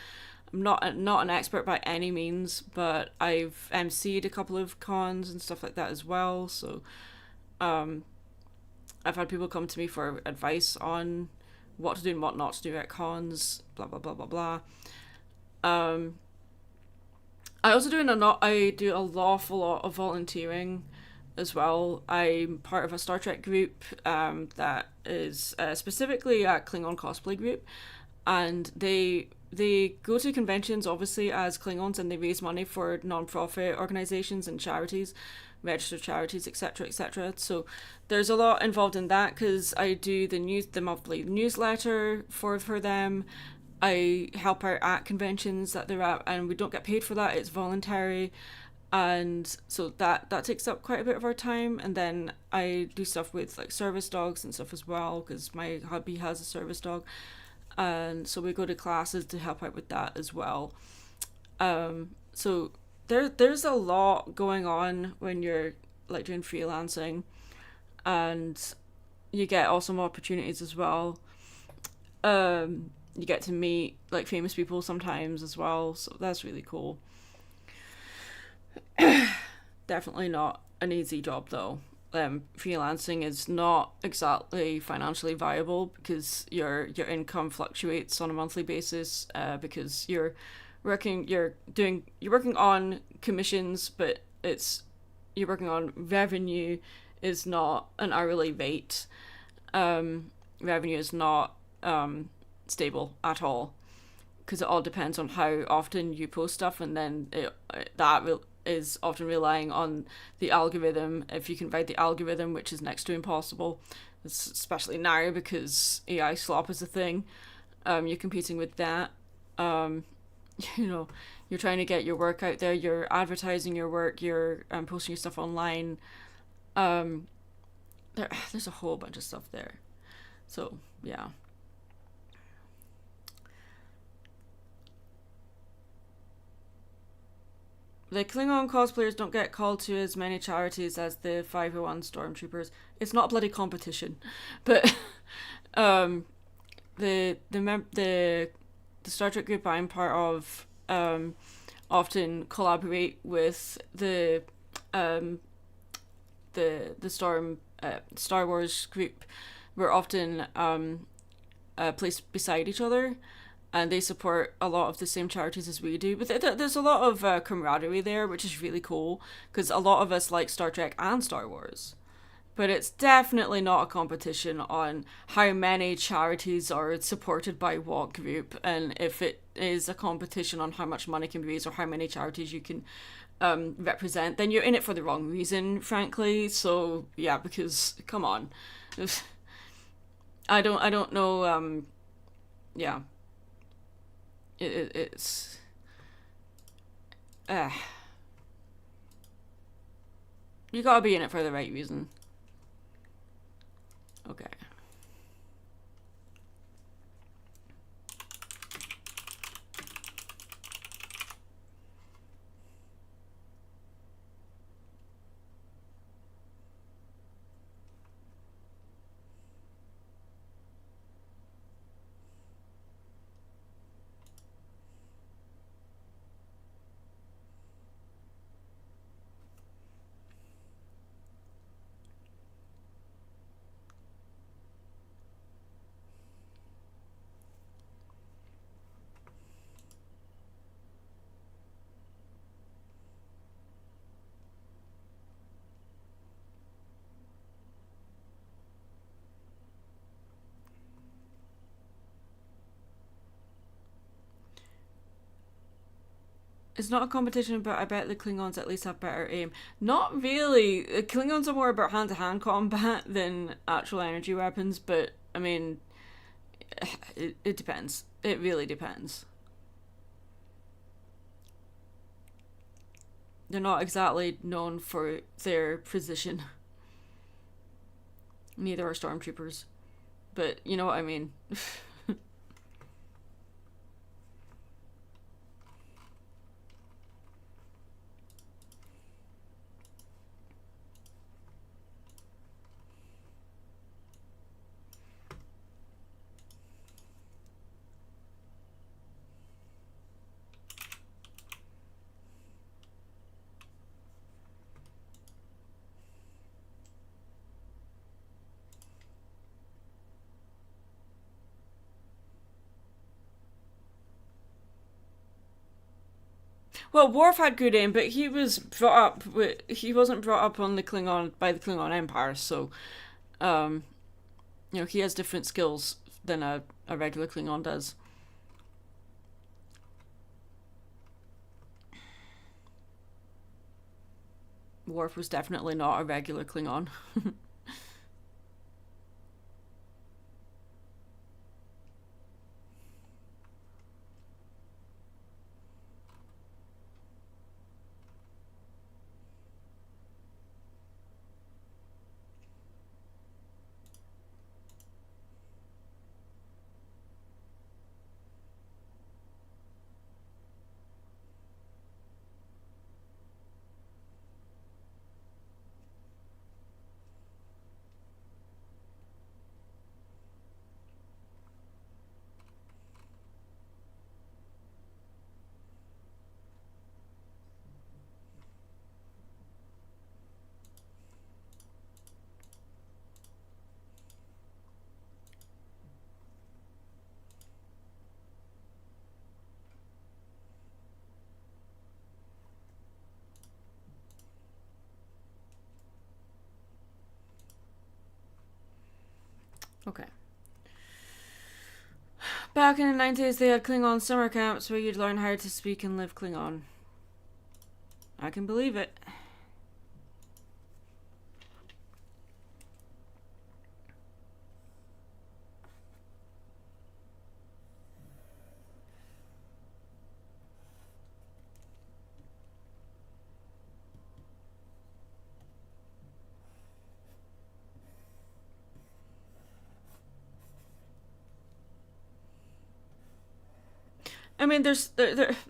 I'm not an expert by any means, but I've emceed a couple of cons and stuff like that as well. So, I've had people come to me for advice on what to do and what not to do at cons. Blah blah blah blah blah. I also do an awful lot of volunteering as well. I'm part of a Star Trek group that is specifically a Klingon cosplay group, and they go to conventions obviously as Klingons, and they raise money for non-profit organizations and charities. register charities, etc., etc. So there's a lot involved in that because I do the monthly newsletter for them. I help out at conventions that they're at, and we don't get paid for that. It's voluntary, and so that takes up quite a bit of our time. And then I do stuff with like service dogs and stuff as well because my hubby has a service dog, and so we go to classes to help out with that as well. So there's a lot going on when you're like doing freelancing, and you get awesome opportunities as well. You get to meet like famous people sometimes as well, so that's really cool. Definitely not an easy job though. Freelancing is not exactly financially viable because your income fluctuates on a monthly basis, because you're working on commissions, but you're working on revenue is not an hourly rate. Revenue is not stable at all because it all depends on how often you post stuff, and then is often relying on the algorithm. If you can write the algorithm, which is next to impossible, especially now because AI slop is a thing. You're competing with that. You're trying to get your work out there. You're advertising your work. You're posting your stuff online. There's a whole bunch of stuff there. So yeah. The Klingon cosplayers don't get called to as many charities as the 501 stormtroopers. It's not a bloody competition, but the Star Trek group I'm part of often collaborate with the Star Wars group. We're often placed beside each other, and they support a lot of the same charities as we do. But there's a lot of camaraderie there, which is really cool, because a lot of us like Star Trek and Star Wars. But it's definitely not a competition on how many charities are supported by what group, and if it is a competition on how much money can be raised or how many charities you can represent, then you're in it for the wrong reason, frankly. So yeah, because come on, I don't know. Yeah. It's you gotta be in it for the right reason. Okay. It's not a competition, but I bet the Klingons at least have better aim. Not really. The Klingons are more about hand-to-hand combat than actual energy weapons, but, I mean, it depends. It really depends. They're not exactly known for their precision. Neither are stormtroopers. But, you know what I mean. Well, Worf had good aim, but he wasn't brought up on the Klingon by the Klingon Empire, so um, he has different skills than a regular Klingon does. Worf was definitely not a regular Klingon. Okay. Back in the 90s, they had Klingon summer camps where you'd learn how to speak and live Klingon. I can believe it.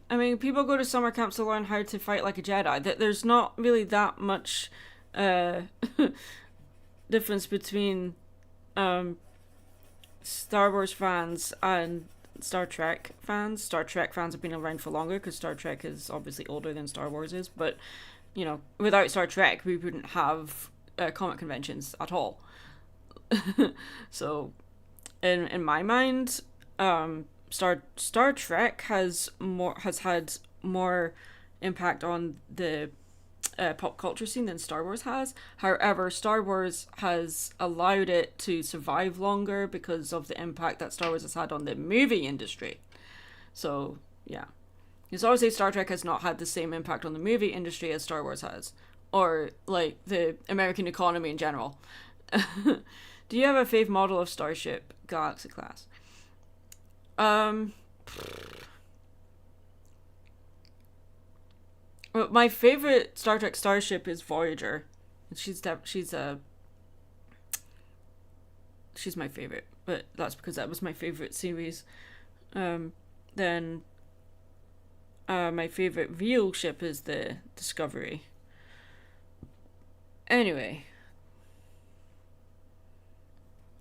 I mean, people go to summer camps to learn how to fight like a Jedi. There's not really that much uh, difference between Star Wars fans and Star Trek fans. Star Trek fans have been around for longer because Star Trek is obviously older than Star Wars is. But, you know, without Star Trek, we wouldn't have comic conventions at all. So, in my mind, Star Trek has had more impact on the pop culture scene than Star Wars has. However, Star Wars has allowed it to survive longer because of the impact that Star Wars has had on the movie industry. So yeah, because obviously Star Trek has not had the same impact on the movie industry as Star Wars has, or like the American economy in general. Do you have a fave model of starship, Galaxy class? Well, my favorite Star Trek starship is Voyager. She's my favorite, but that's because that was my favorite series. Then my favorite real ship is the Discovery. Anyway,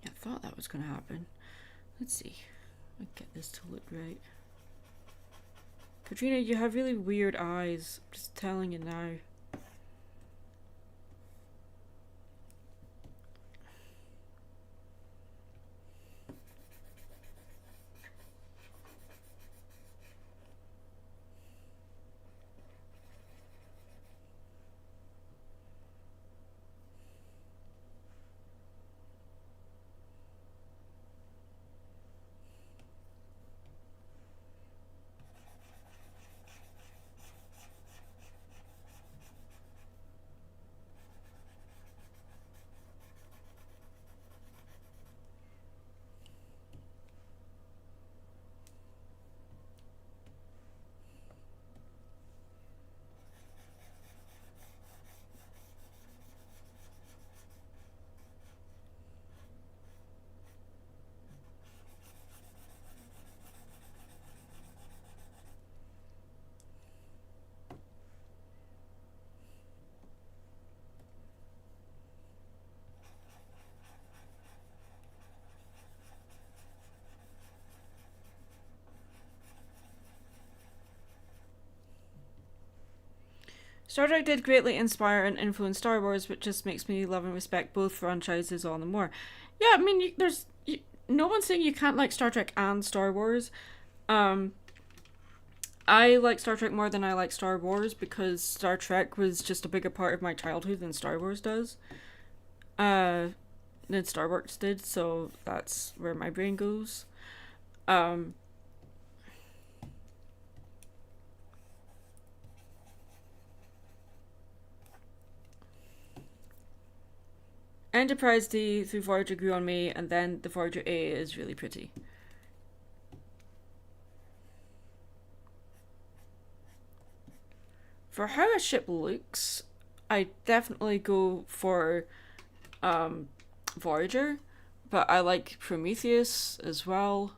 I thought that was gonna happen. Let's see. I'll get this to look right. Katrina, you have really weird eyes. I'm just telling you now. Star Trek did greatly inspire and influence Star Wars, which just makes me love and respect both franchises all the more. Yeah, I mean, no one's saying you can't like Star Trek and Star Wars. I like Star Trek more than I like Star Wars because Star Trek was just a bigger part of my childhood than Star Wars does. Than Star Wars did, so that's where my brain goes. Um, Enterprise D through Voyager grew on me, and then the Voyager A is really pretty. For how a ship looks, I definitely go for Voyager, but I like Prometheus as well.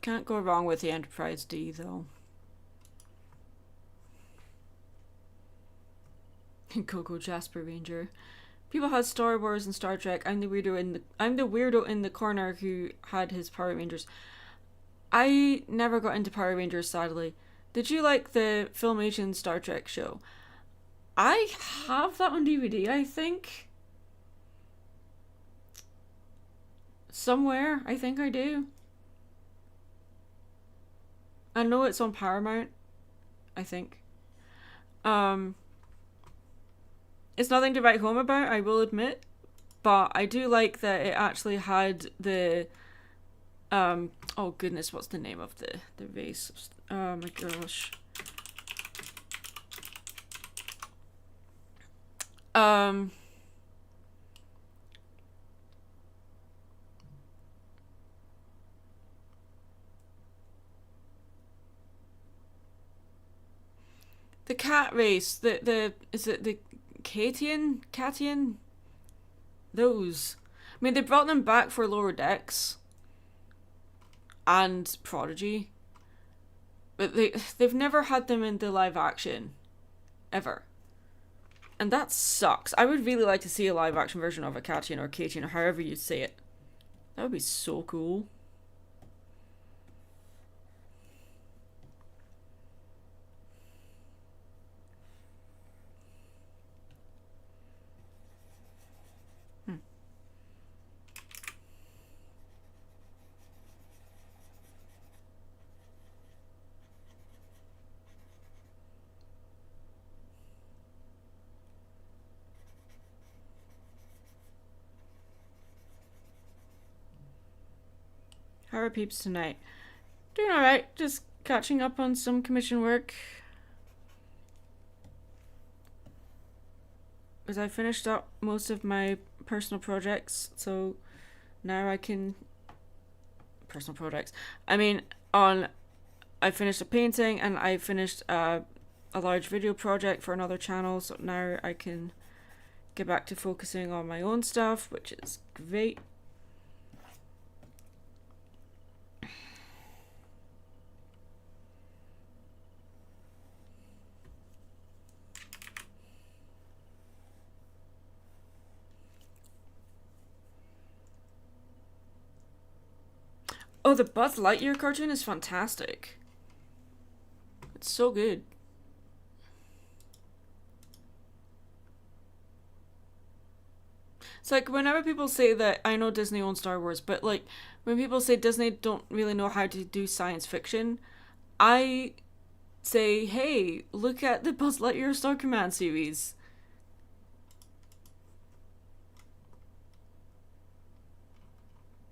Can't go wrong with the Enterprise D, though. Coco Jasper Ranger. People had Star Wars and Star Trek. I'm the weirdo in the corner who had his Power Rangers. I never got into Power Rangers, sadly. Did you like the Filmation Star Trek show? I have that on DVD, I think. Somewhere, I think I do. I know it's on Paramount, I think. It's nothing to write home about, I will admit, but I do like that it actually had the oh goodness, what's the name of the race? Oh my gosh. The cat race, the is it the Catian? Those. I mean, they brought them back for Lower Decks and Prodigy, but they've never had them in the live action ever, and that sucks. I would really like to see a live action version of a Catian or Catian or however you say it. That would be so cool. How are peeps tonight? Doing alright, just catching up on some commission work. Because I finished up most of my personal projects, so now I can... Personal projects. I mean, I finished a painting and I finished a large video project for another channel, so now I can get back to focusing on my own stuff, which is great. Oh, the Buzz Lightyear cartoon is fantastic. It's so good. It's like whenever people say that, I know Disney owns Star Wars, but like when people say Disney don't really know how to do science fiction, I say, hey, look at the Buzz Lightyear Star Command series.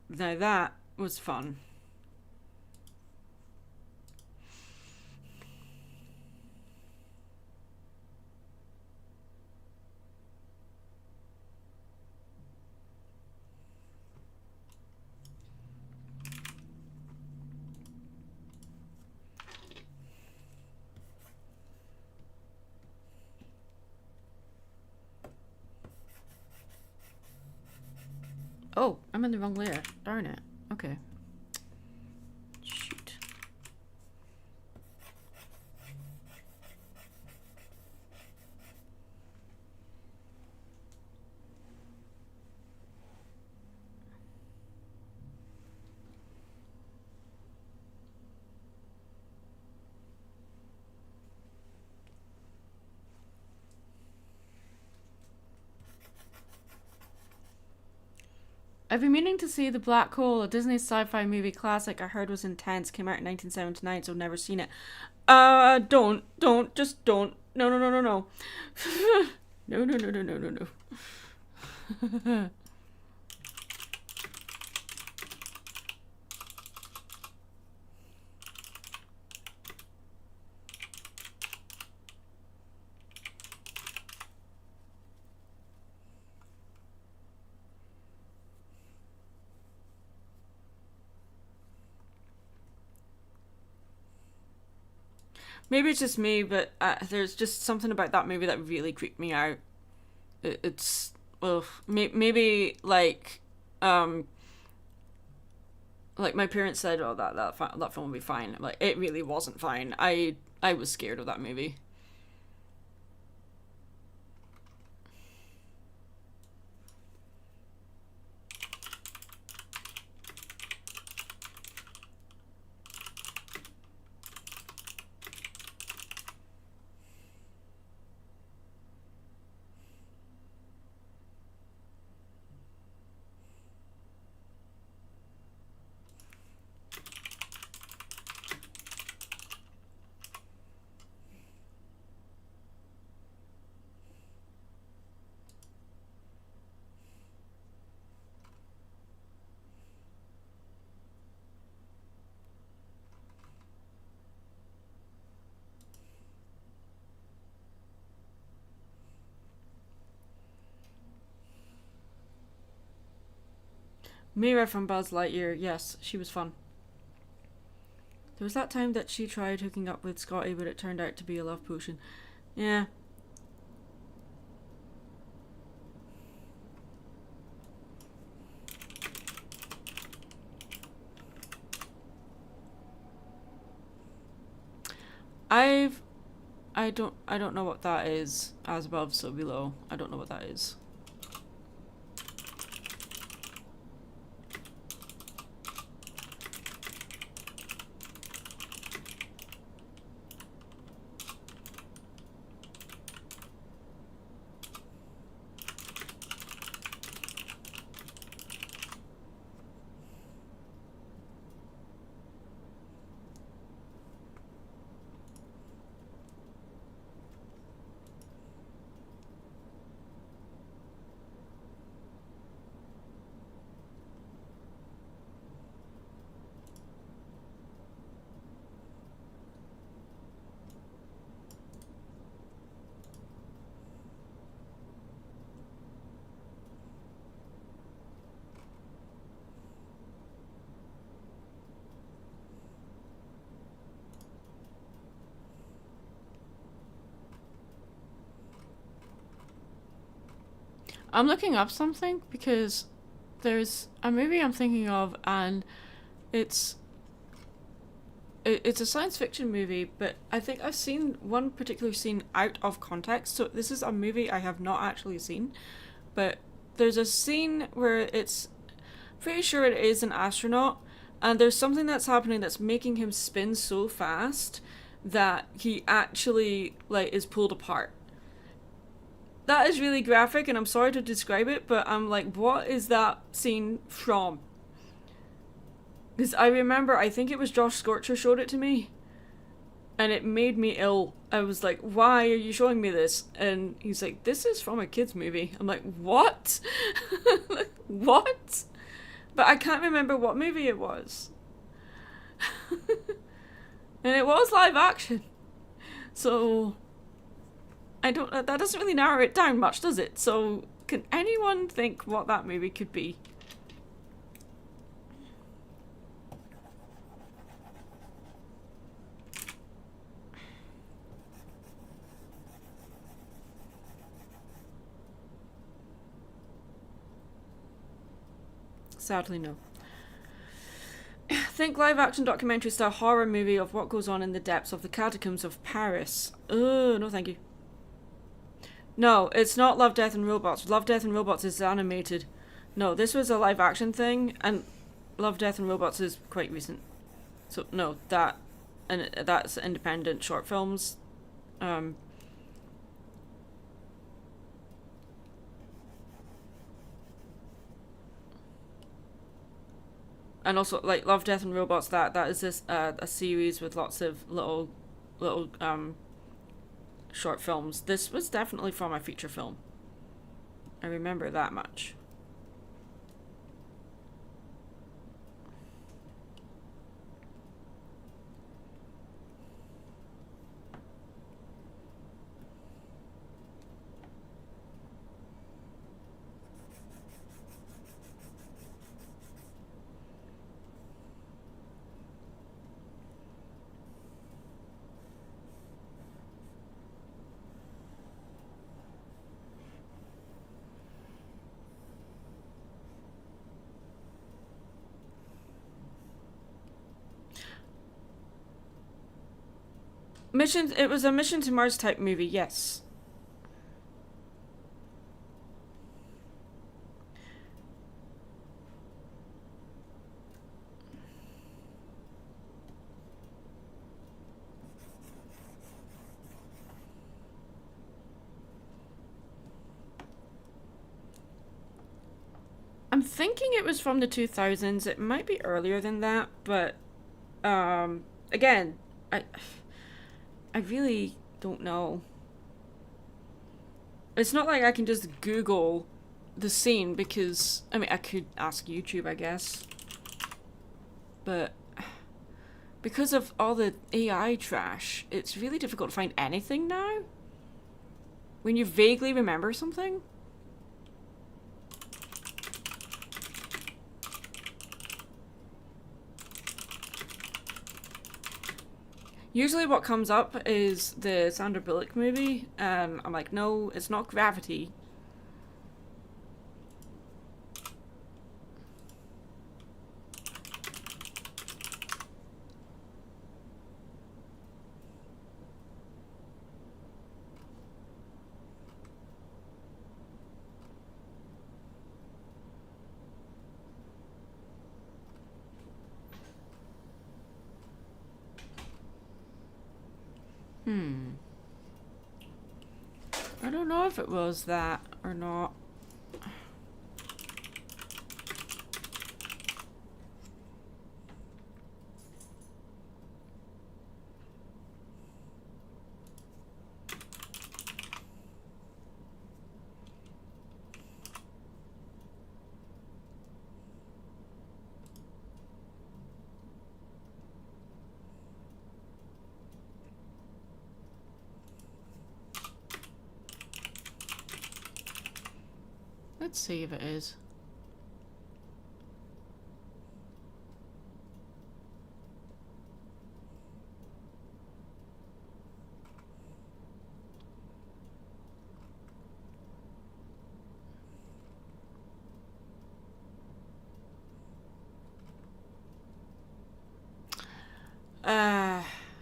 Now that was fun. Oh, I'm in the wrong layer. Darn it. Okay. Shoot. I've been meaning to see The Black Hole, a Disney sci-fi movie classic I heard was intense. Came out in 1979, so never seen it. Just don't. No, no, no, no, no. No, no, no, no, no, no, no. Maybe it's just me, but there's just something about that movie that really creeped me out. It's well, maybe like my parents said, oh that film will be fine. Like it really wasn't fine. I was scared of that movie. Mira from Buzz Lightyear, yes, she was fun. There was that time that she tried hooking up with Scotty, but it turned out to be a love potion. Yeah. I don't know what that is. As above, so below. I don't know what that is. I'm looking up something because there's a movie I'm thinking of, and it's it's a science fiction movie, but I think I've seen one particular scene out of context. So this is a movie I have not actually seen, but there's a scene where it's pretty sure it is an astronaut, and there's something that's happening that's making him spin so fast that he actually like is pulled apart. That is really graphic, and I'm sorry to describe it, but I'm like, what is that scene from? Because I remember, I think it was Josh Scorcher showed it to me, and it made me ill. I was like, why are you showing me this? And he's like, this is from a kid's movie. I'm like, what? Like, what? But I can't remember what movie it was. And it was live action. So I don't that doesn't really narrow it down much, does it? So can anyone think what that movie could be? Sadly, no. Think live action documentary style horror movie of what goes on in the depths of the catacombs of Paris. No thank you. No, it's not Love, Death and Robots. Love, Death and Robots is animated. No, this was a live action thing, and Love, Death and Robots is quite recent. So no, that's independent short films. Um And also, like, Love, Death and Robots, that is this a series with lots of little short films. This was definitely from a feature film. I remember that much. It was a Mission to Mars type movie, yes. I'm thinking it was from the 2000s. It might be earlier than that, but again, I really don't know. It's not like I can just Google the scene because, I mean, I could ask YouTube, I guess. But because of all the AI trash, it's really difficult to find anything now. When you vaguely remember something. Usually what comes up is the Sandra Bullock movie, and I'm like, no, it's not Gravity. I don't know if it was that or not. Let's see if it is.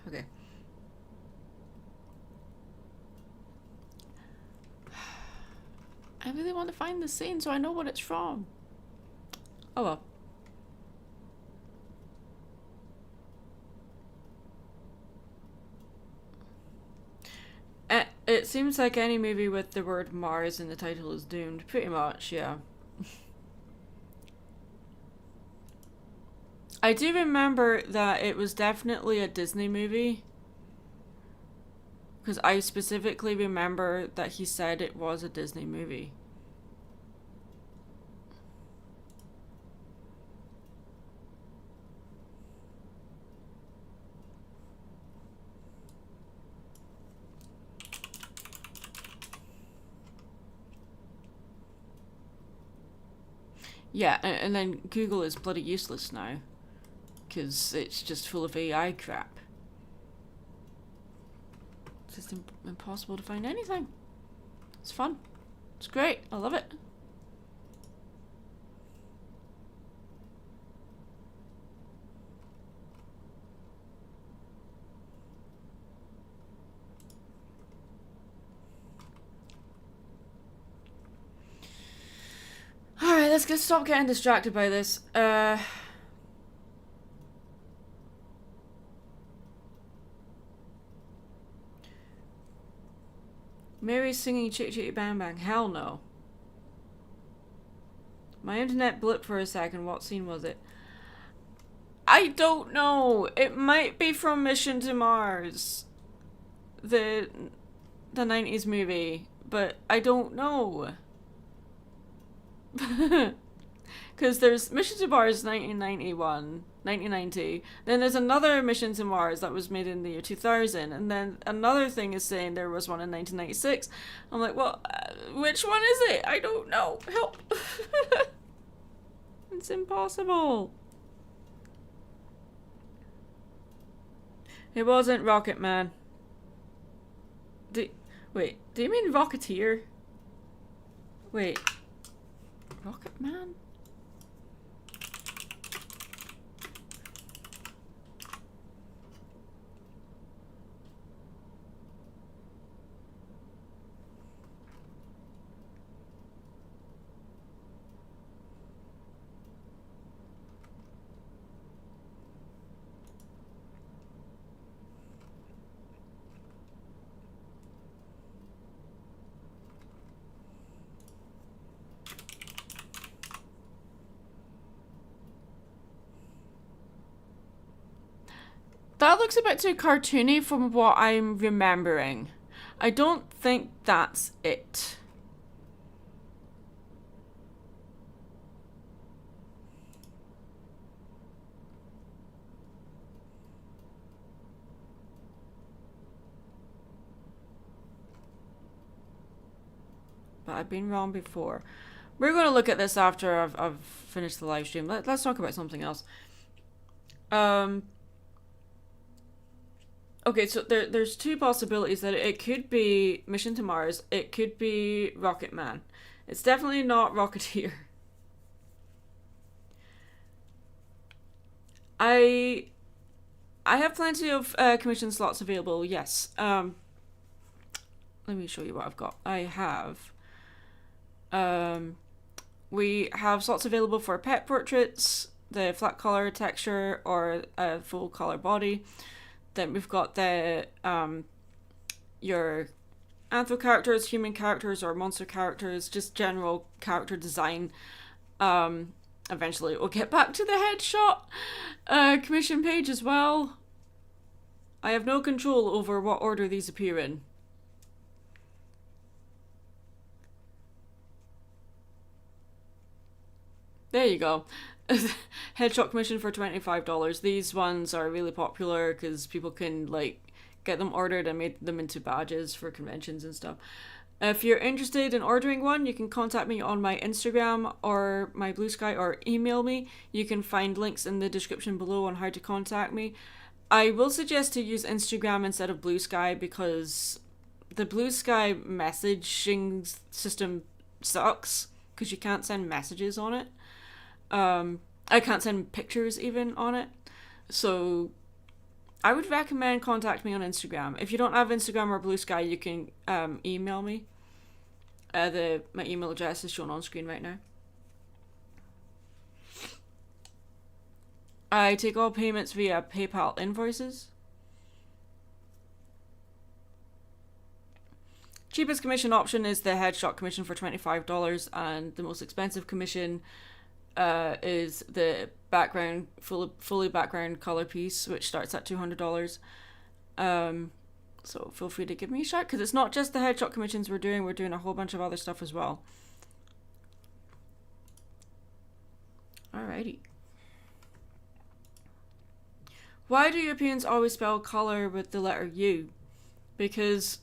Okay. I really want to find the scene so I know what it's from. Oh well. It seems like any movie with the word Mars in the title is doomed. Pretty much, yeah. I do remember that it was definitely a Disney movie. Because I specifically remember that he said it was a Disney movie. Yeah, and then Google is bloody useless now. Because it's just full of AI crap. It's just impossible to find anything. It's fun. It's great. I love it. Alright, let's stop getting distracted by this. Mary's singing Chitty Chitty Bang Bang. Hell no. My internet blipped for a second. What scene was it? I don't know. It might be from Mission to Mars, the 90s movie, but I don't know. Because there's Mission to Mars 1991, 1990. Then there's another Mission to Mars that was made in the year 2000. And then another thing is saying there was one in 1996. I'm like, well, which one is it? I don't know. Help. It's impossible. It wasn't Rocket Man. Wait, do you mean Rocketeer? Wait. Rocket Man? That looks a bit too cartoony from what I'm remembering. I don't think that's it. But I've been wrong before. We're going to look at this after I've finished the live stream. Let's talk about something else. Okay, so there's two possibilities that it could be Mission to Mars. It could be Rocket Man. It's definitely not Rocketeer. I have plenty of commission slots available. Yes. Let me show you what I've got. I have. We have slots available for pet portraits, the flat color texture, or a full color body. Then we've got the your anthro characters, human characters, or monster characters, just general character design. Eventually we'll get back to the headshot commission page as well. I have no control over what order these appear in. There you go. Headshot commission for $25. These ones are really popular because people can like get them ordered and make them into badges for conventions and stuff. If you're interested in ordering one, you can contact me on my Instagram or my Blue Sky or email me. You can find links in the description below on how to contact me. I will suggest to use Instagram instead of Blue Sky because the Blue Sky messaging system sucks because you can't send messages on it. I can't send pictures even on it. So I would recommend contact me on Instagram. If you don't have Instagram or Blue Sky, you can email me. My email address is shown on screen right now. I take all payments via PayPal invoices. Cheapest commission option is the headshot commission for $25, and the most expensive commission is the background fully background color piece, which starts at $200. So feel free to give me a shout because it's not just the headshot commissions we're doing a whole bunch of other stuff as well. Alrighty. Why do Europeans always spell color with the letter U? Because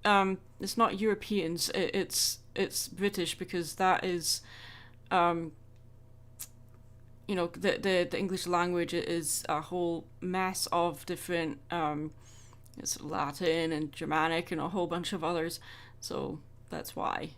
it's not Europeans, it's British, because that is you know, the English language is a whole mess of different, it's Latin and Germanic and a whole bunch of others, so that's why.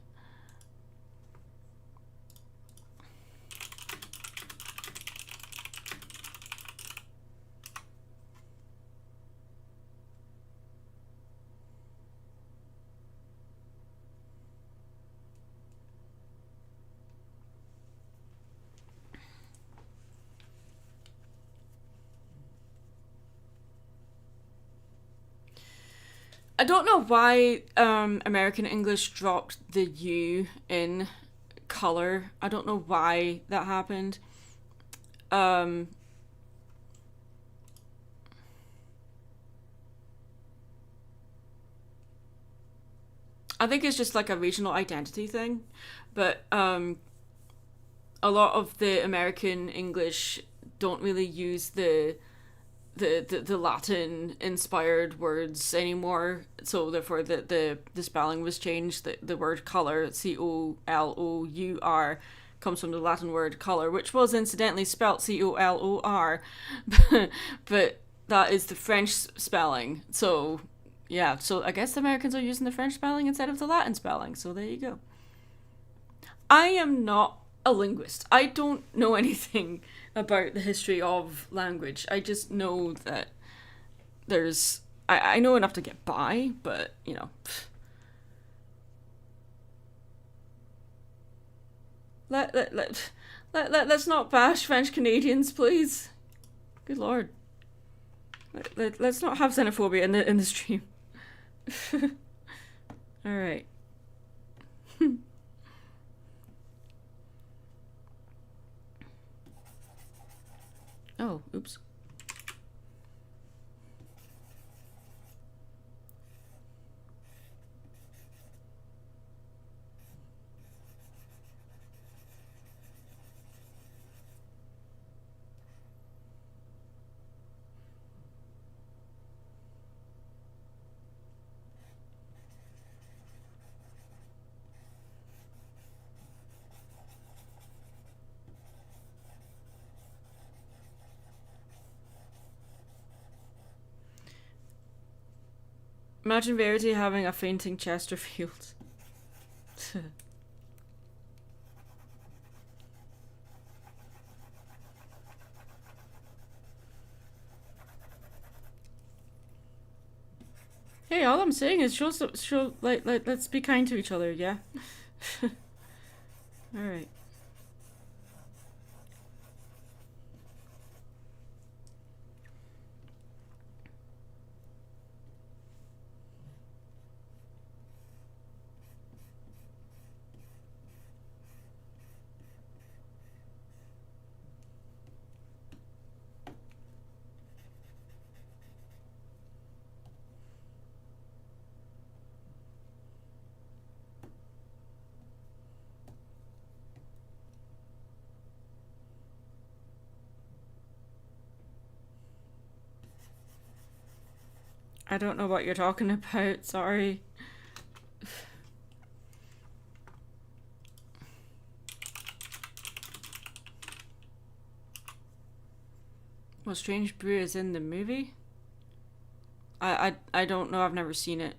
I don't know why American English dropped the U in color. I don't know why that happened. I think it's just like a regional identity thing, but a lot of the American English don't really use the Latin inspired words anymore. So therefore the spelling was changed. The word color, COLOUR, comes from the Latin word color, which was incidentally spelt COLOR. But that is the French spelling. So yeah, so I guess the Americans are using the French spelling instead of the Latin spelling. So there you go. I am not a linguist. I don't know anything about the history of language. I just know that there's. I know enough to get by, but, you know. Let's not bash French Canadians, please. Good lord. Let's not have xenophobia in the stream. Alright. Oh, oops. Imagine Verity having a fainting Chesterfield. Hey, all I'm saying is let's be kind to each other, yeah? Alright. I don't know what you're talking about, sorry. What Strange Brew is in the movie? I don't know, I've never seen it.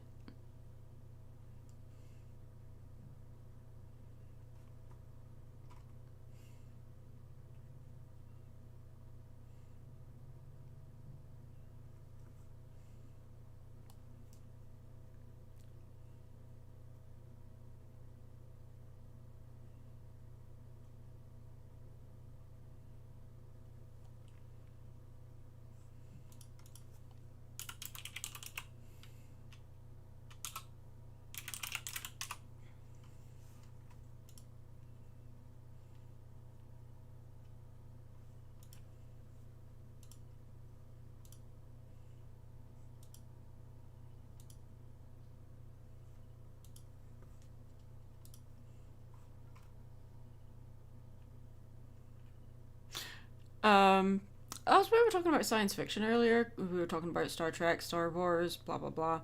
As we were talking about science fiction earlier, we were talking about Star Trek, Star Wars, blah blah blah.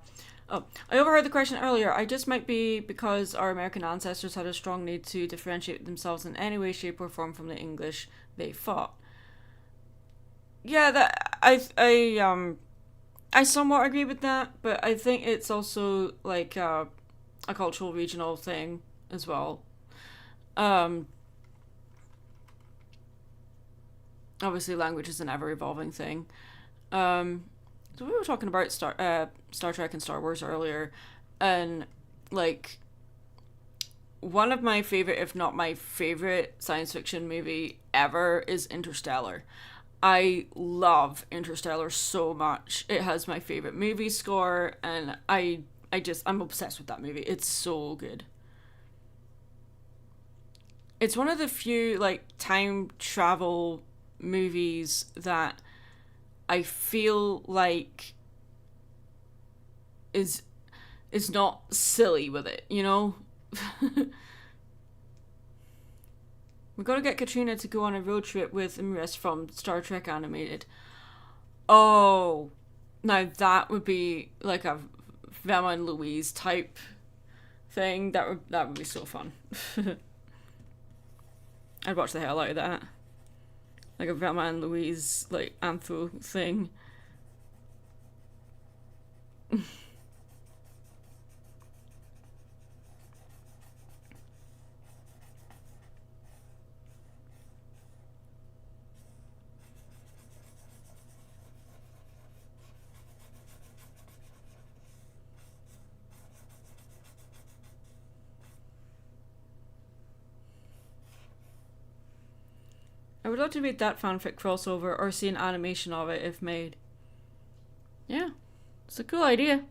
Oh, I overheard the question earlier. I just might be because our American ancestors had a strong need to differentiate themselves in any way, shape, or form from the English they fought. Yeah, that I somewhat agree with that, but I think it's also like a cultural regional thing as well. Um, Obviously, language is an ever evolving thing. Um, so we were talking about Star Trek and Star Wars earlier, and like one of my favorite, if not my favorite, science fiction movie ever is Interstellar. I love Interstellar so much. It has my favorite movie score, and I'm obsessed with that movie. It's so good. It's one of the few like time travel movies that I feel like is is not silly with it, you know? We gotta get Katrina to go on a road trip with Imris from Star Trek Animated. Oh, now that would be like a Velma and Louise type thing. That would be so fun. I'd watch the hell out of that. Like a Velma and Louise like antho thing. I would love to read that fanfic crossover or see an animation of it if made. Yeah, it's a cool idea.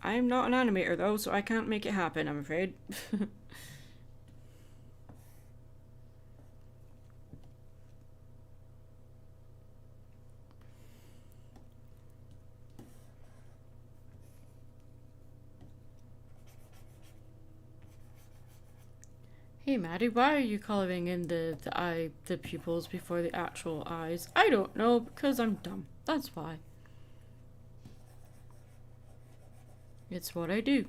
I'm not an animator though, so I can't make it happen, I'm afraid. Hey Maddie, why are you colouring in the pupils before the actual eyes? I don't know, because I'm dumb. That's why. It's what I do.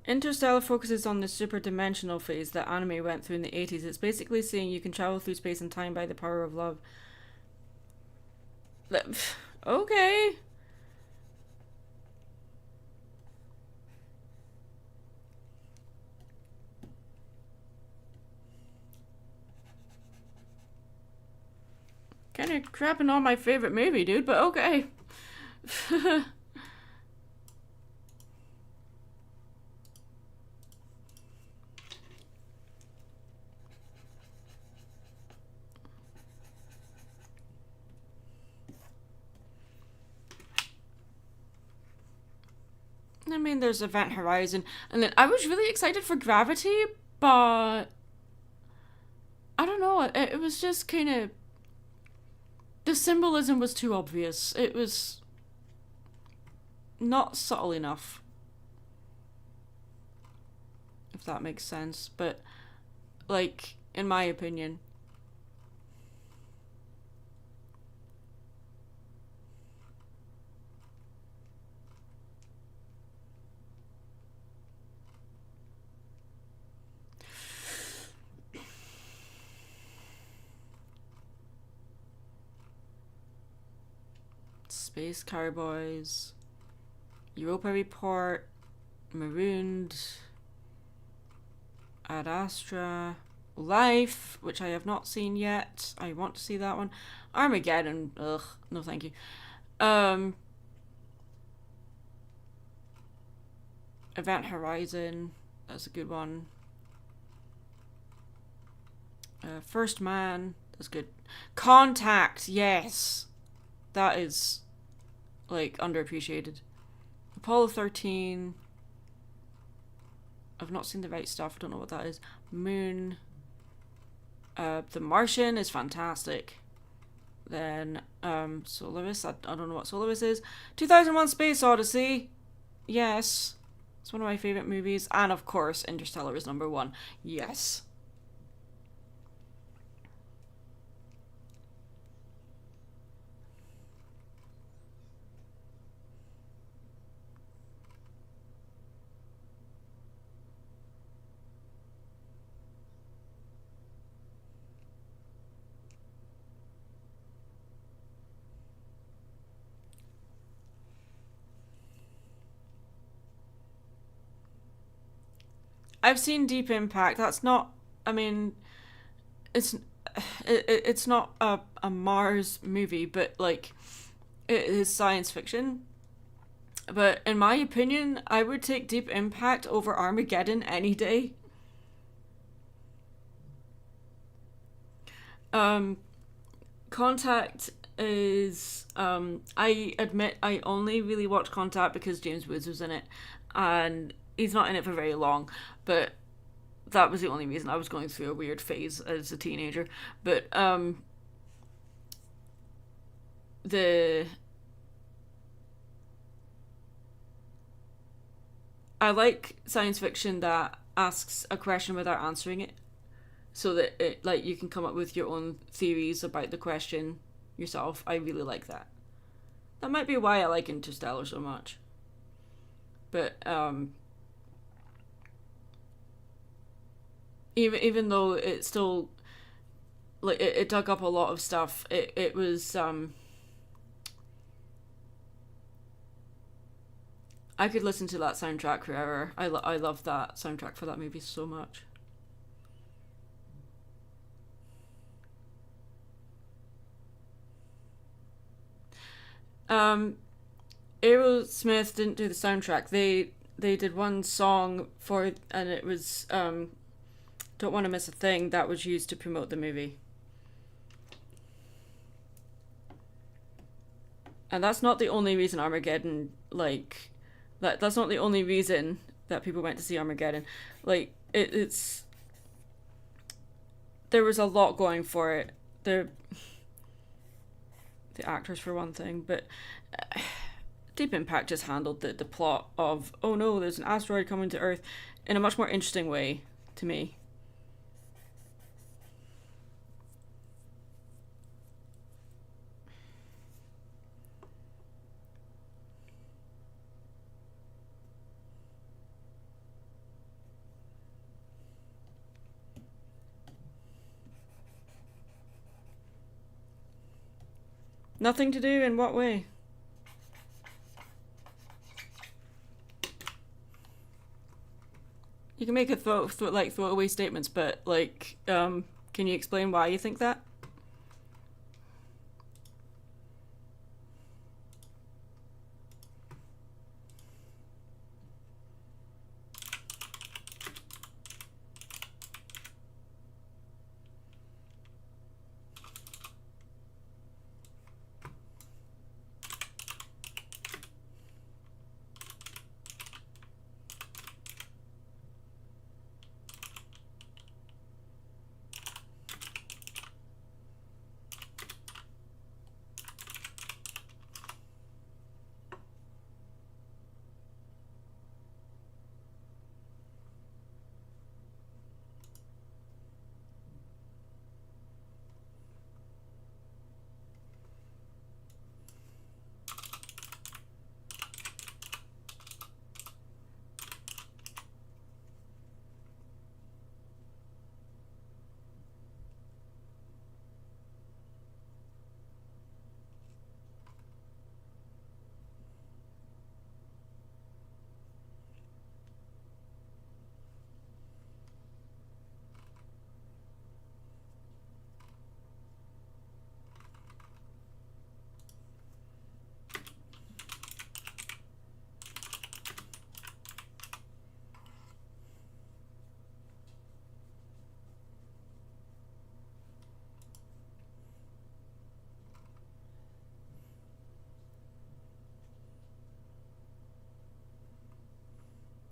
Interstellar focuses on the superdimensional phase that anime went through in the 80s. It's basically saying you can travel through space and time by the power of love. Okay. Kind of crapping on my favorite movie, dude, but okay. I mean, there's Event Horizon, and then I was really excited for Gravity, but I don't know. It was just kind of the symbolism was too obvious. It was not subtle enough, if that makes sense. But like, in my opinion. Space Cowboys, Europa Report, Marooned, Ad Astra, Life, which I have not seen yet. I want to see that one. Armageddon, ugh, no thank you. Event Horizon, that's a good one. First Man, that's good. Contact, yes, that is like underappreciated. Apollo 13. I've not seen The Right Stuff, don't know what that is. Moon. The Martian is fantastic. Then Solaris, I don't know what Solaris is. 2001 Space Odyssey, yes, it's one of my favourite movies. And of course Interstellar is number one, yes. I've seen Deep Impact. That's not. I mean, it's. it's not a Mars movie, but like it is science fiction. But in my opinion, I would take Deep Impact over Armageddon any day. Um, Contact is I admit I only really watched Contact because James Woods was in it, and he's not in it for very long, but that was the only reason. I was going through a weird phase as a teenager. But the I like science fiction that asks a question without answering it, so that it like you can come up with your own theories about the question yourself. I really like that. That might be why I like Interstellar so much. But even though it still like it dug up a lot of stuff, it was I could listen to that soundtrack forever. I love that soundtrack for that movie so much. Um, Aerosmith didn't do the soundtrack. They did one song for, and it was "Don't Want to Miss a Thing" that was used to promote the movie. And that's not the only reason Armageddon like that's not the only reason that people went to see Armageddon. Like it's there was a lot going for it. The actors for one thing, but Deep Impact just handled the plot of, oh no, there's an asteroid coming to Earth in a much more interesting way to me. Nothing to do in what way? You can make a throwaway statements, but like, can you explain why you think that?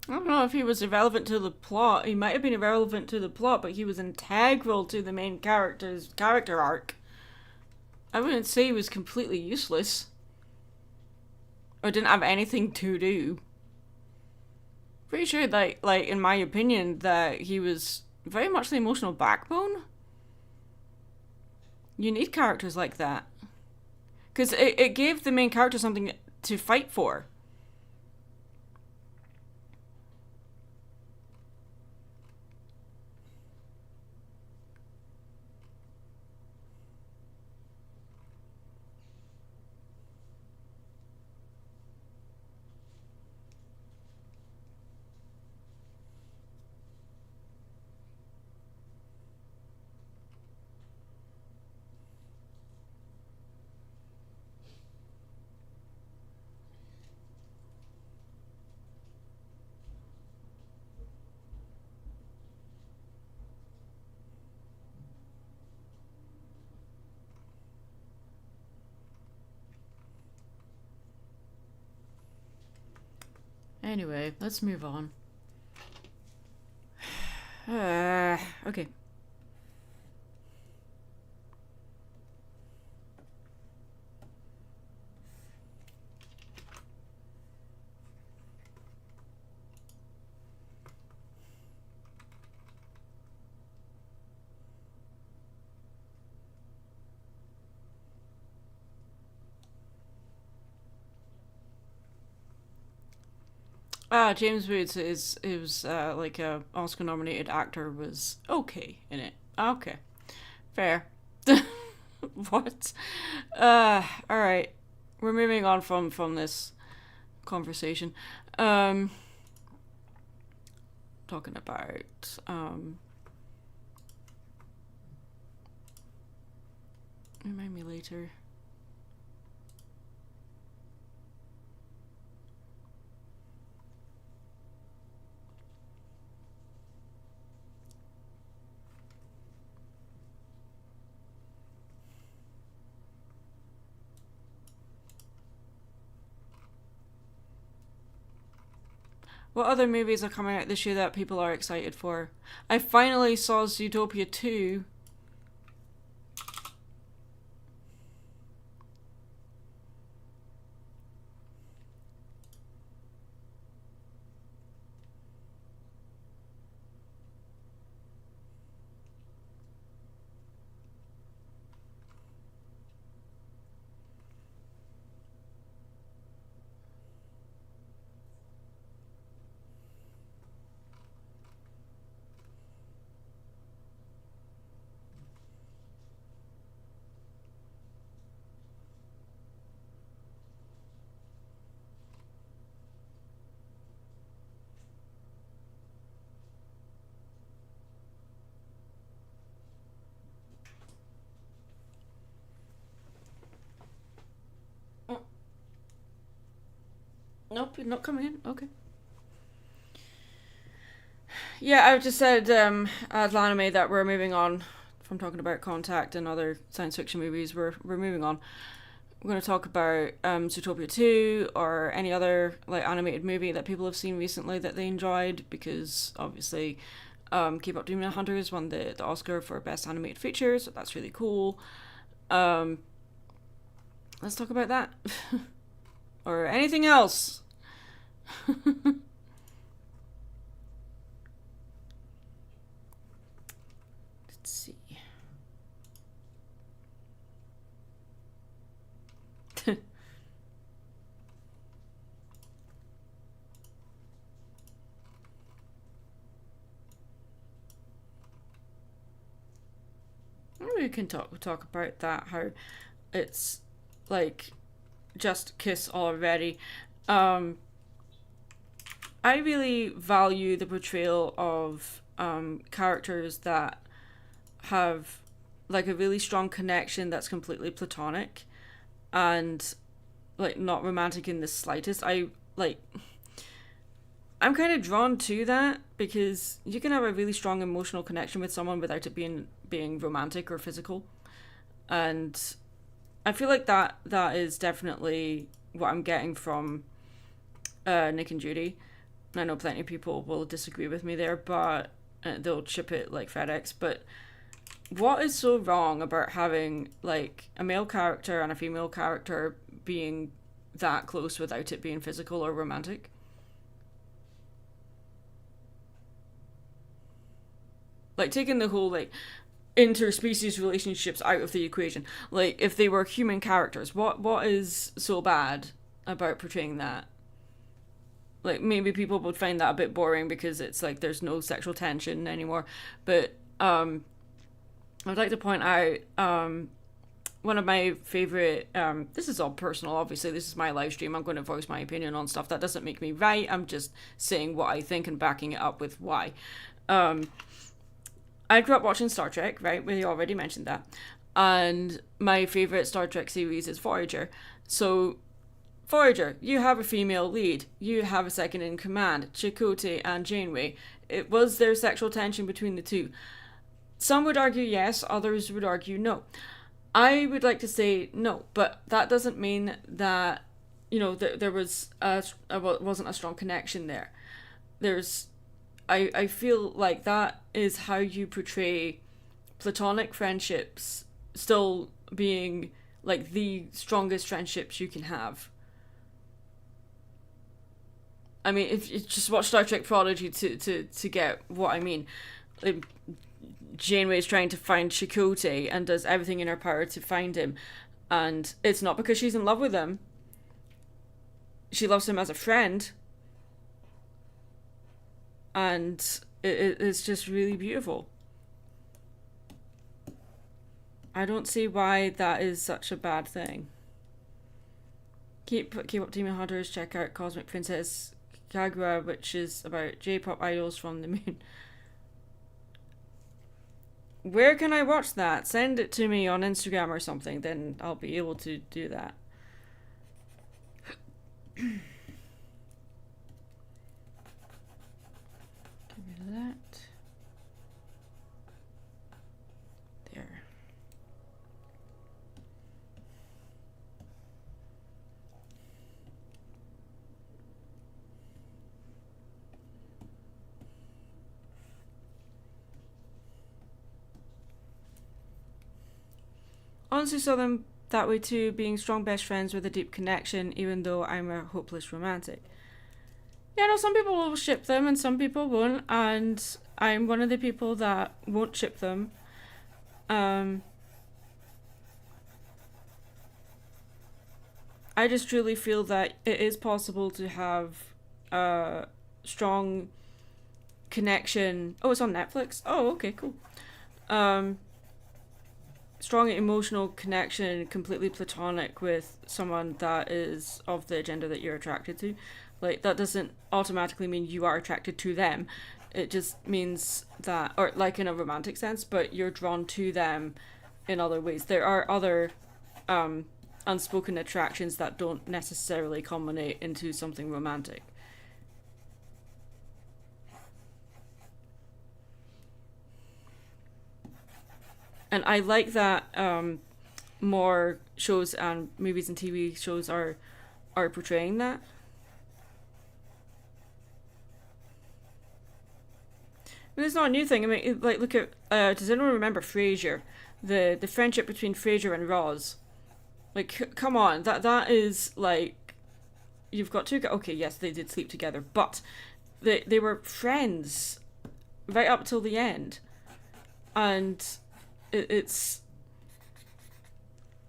I don't know if he was irrelevant to the plot. He might have been irrelevant to the plot, but he was integral to the main character's character arc. I wouldn't say he was completely useless. Or didn't have anything to do. Pretty sure that, like, in my opinion, that he was very much the emotional backbone. You need characters like that. Because it gave the main character something to fight for. Anyway, let's move on. Okay. James Woods is like a Oscar nominated actor, was okay in it. Okay. Fair. What? Alright. We're moving on from this conversation. Talking about remind me later. What other movies are coming out this year that people are excited for? I finally saw Zootopia 2. Nope, you're not coming in. Okay. Yeah, I've just said as anime that we're moving on from talking about Contact and other science fiction movies. We're moving on. We're going to talk about Zootopia 2 or any other like animated movie that people have seen recently that they enjoyed, because obviously Keep Up Demon Hunters won the Oscar for Best Animated Feature, so that's really cool. Let's talk about that. Or anything else. Let's see. We can talk about that, how it's like just kiss already. I really value the portrayal of characters that have like a really strong connection that's completely platonic and like not romantic in the slightest. I'm kind of drawn to that because you can have a really strong emotional connection with someone without it being romantic or physical. And I feel like that is definitely what I'm getting from Nick and Judy. I know plenty of people will disagree with me there, but they'll ship it like FedEx. But what is so wrong about having like a male character and a female character being that close without it being physical or romantic? Like taking the whole like interspecies relationships out of the equation. Like if they were human characters, what is so bad about portraying that? Like maybe people would find that a bit boring because it's like there's no sexual tension anymore. But I'd like to point out one of my favorite this is all personal, obviously this is my live stream, I'm going to voice my opinion on stuff. That doesn't make me right, I'm just saying what I think and backing it up with why. I grew up watching Star Trek, right? We already mentioned that. And my favorite Star Trek series is Voyager. So, Voyager, you have a female lead. You have a second in command, Chakotay and Janeway. It was there sexual tension between the two. Some would argue yes, others would argue no. I would like to say no, but that doesn't mean that there was wasn't a strong connection there. There's I feel like that is how you portray platonic friendships still being like the strongest friendships you can have. I mean, if you just watch Star Trek Prodigy to get what I mean. Like, Janeway is trying to find Chakotay and does everything in her power to find him, and it's not because she's in love with him. She loves him as a friend, and it's just really beautiful. I don't see why that is such a bad thing. Keep up Demon Hunters, check out Cosmic Princess Kagura, which is about J-pop idols from the moon. Where can I watch that? Send it to me on Instagram or something, then I'll be able to do that. Give me that. There. Honestly saw them that way too, being strong best friends with a deep connection, even though I'm a hopeless romantic. Yeah, no, some people will ship them and some people won't, and I'm one of the people that won't ship them. I just truly feel that it is possible to have a strong connection. Oh, it's on Netflix? Oh, okay, cool. Strong emotional connection, completely platonic with someone that is of the gender that you're attracted to. Like, that doesn't automatically mean you are attracted to them. It just means that, or like in a romantic sense, but you're drawn to them in other ways. There are other unspoken attractions that don't necessarily culminate into something romantic. And I like that more shows and movies and TV shows are portraying that. I mean, it's not a new thing. I mean, like, look at does anyone remember Frasier? The friendship between Frasier and Roz. Like, come on, that is like, you've got two. Okay, yes, they did sleep together, but they were friends right up till the end, and it's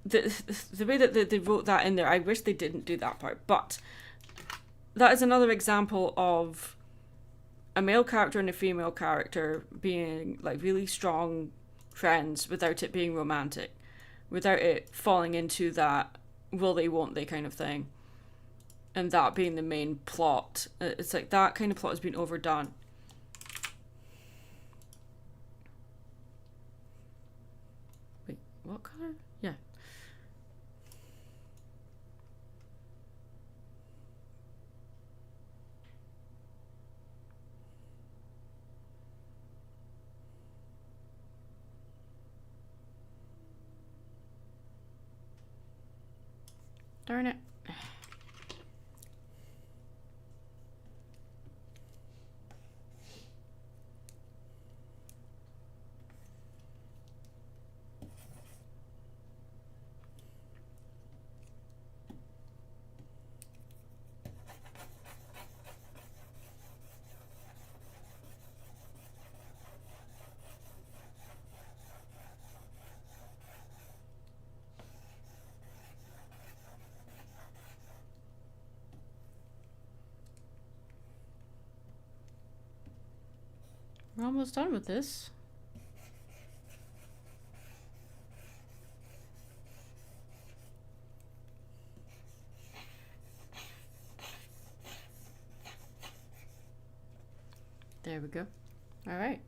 the way that they wrote that in there. I wish they didn't do that part, but that is another example of a male character and a female character being like really strong friends without it being romantic, without it falling into that will they won't they kind of thing, and that being the main plot. It's like that kind of plot has been overdone. Wait, what color? Yeah. Darn it. We're almost done with this. There we go. All right.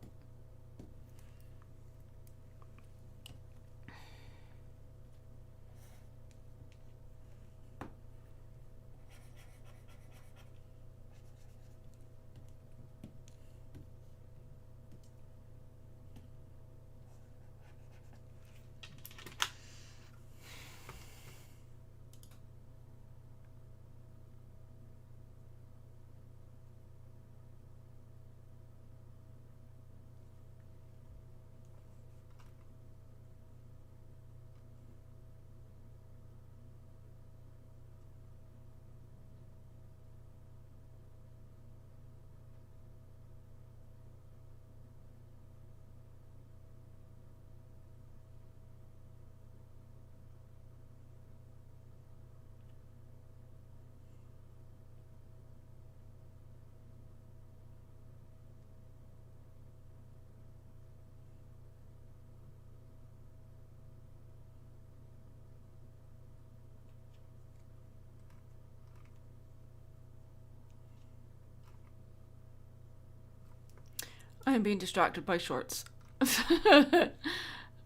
I am being distracted by shorts.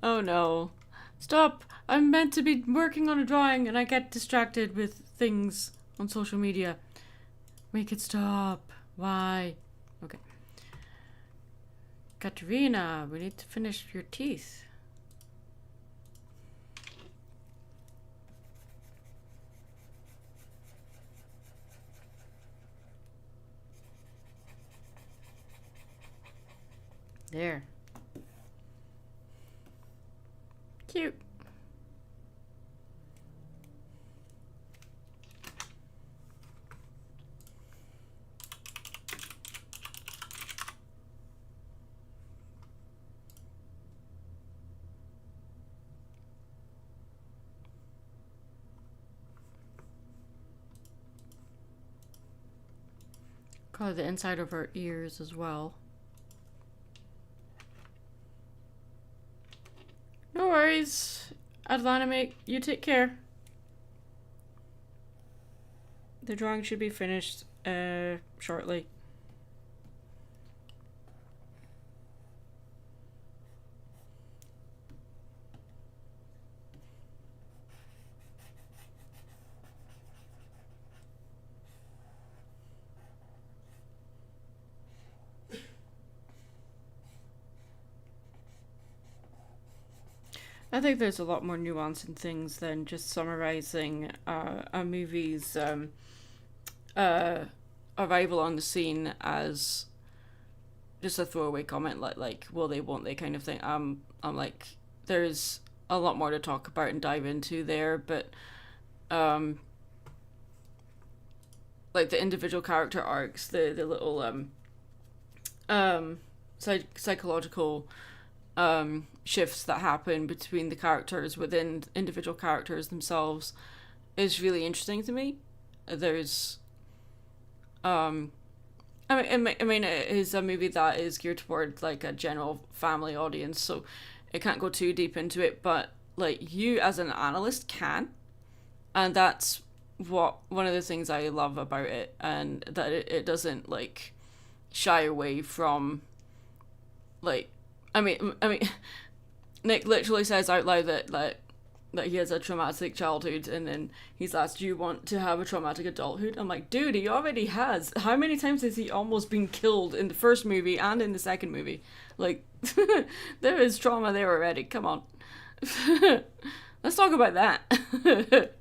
Oh no. Stop! I'm meant to be working on a drawing and I get distracted with things on social media. Make it stop. Why? Okay. Katerina, we need to finish your teeth. There. Cute. Color the inside of her ears as well. No worries. Atlanta, mate, you take care. The drawing should be finished shortly. I think there's a lot more nuance in things than just summarizing a movie's arrival on the scene as just a throwaway comment like will they, won't they kind of thing. I'm like, there's a lot more to talk about and dive into there, but like the individual character arcs, the little psychological shifts that happen between the characters within individual characters themselves is really interesting to me. There's I mean it is a movie that is geared toward like a general family audience, so it can't go too deep into it, but like you as an analyst can, and that's what one of the things I love about it, and that it doesn't like shy away from like I mean Nick literally says out loud that he has a traumatic childhood, and then he's asked, do you want to have a traumatic adulthood? I'm like, dude, he already has. How many times has he almost been killed in the first movie and in the second movie? Like, there is trauma there already. Come on. Let's talk about that.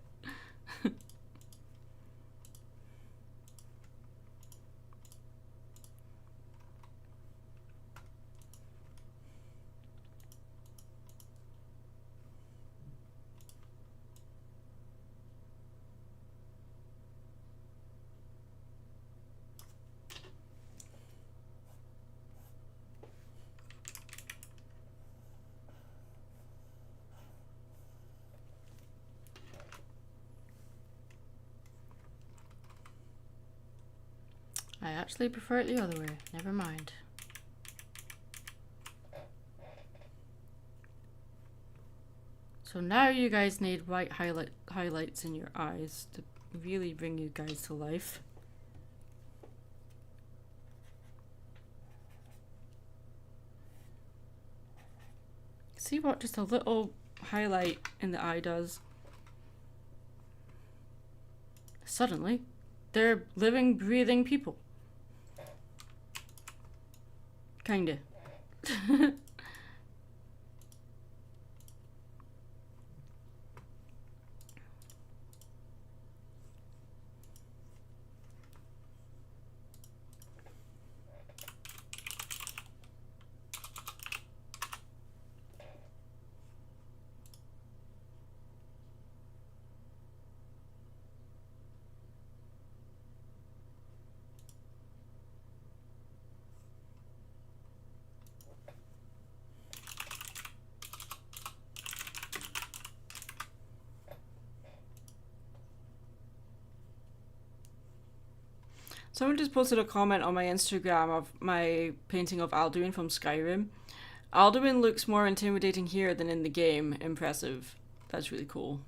I actually prefer it the other way. Never mind. So now you guys need white highlights in your eyes to really bring you guys to life. See what just a little highlight in the eye does? Suddenly, they're living, breathing people. Kinda. Someone just posted a comment on my Instagram of my painting of Alduin from Skyrim. Alduin looks more intimidating here than in the game. Impressive. That's really cool.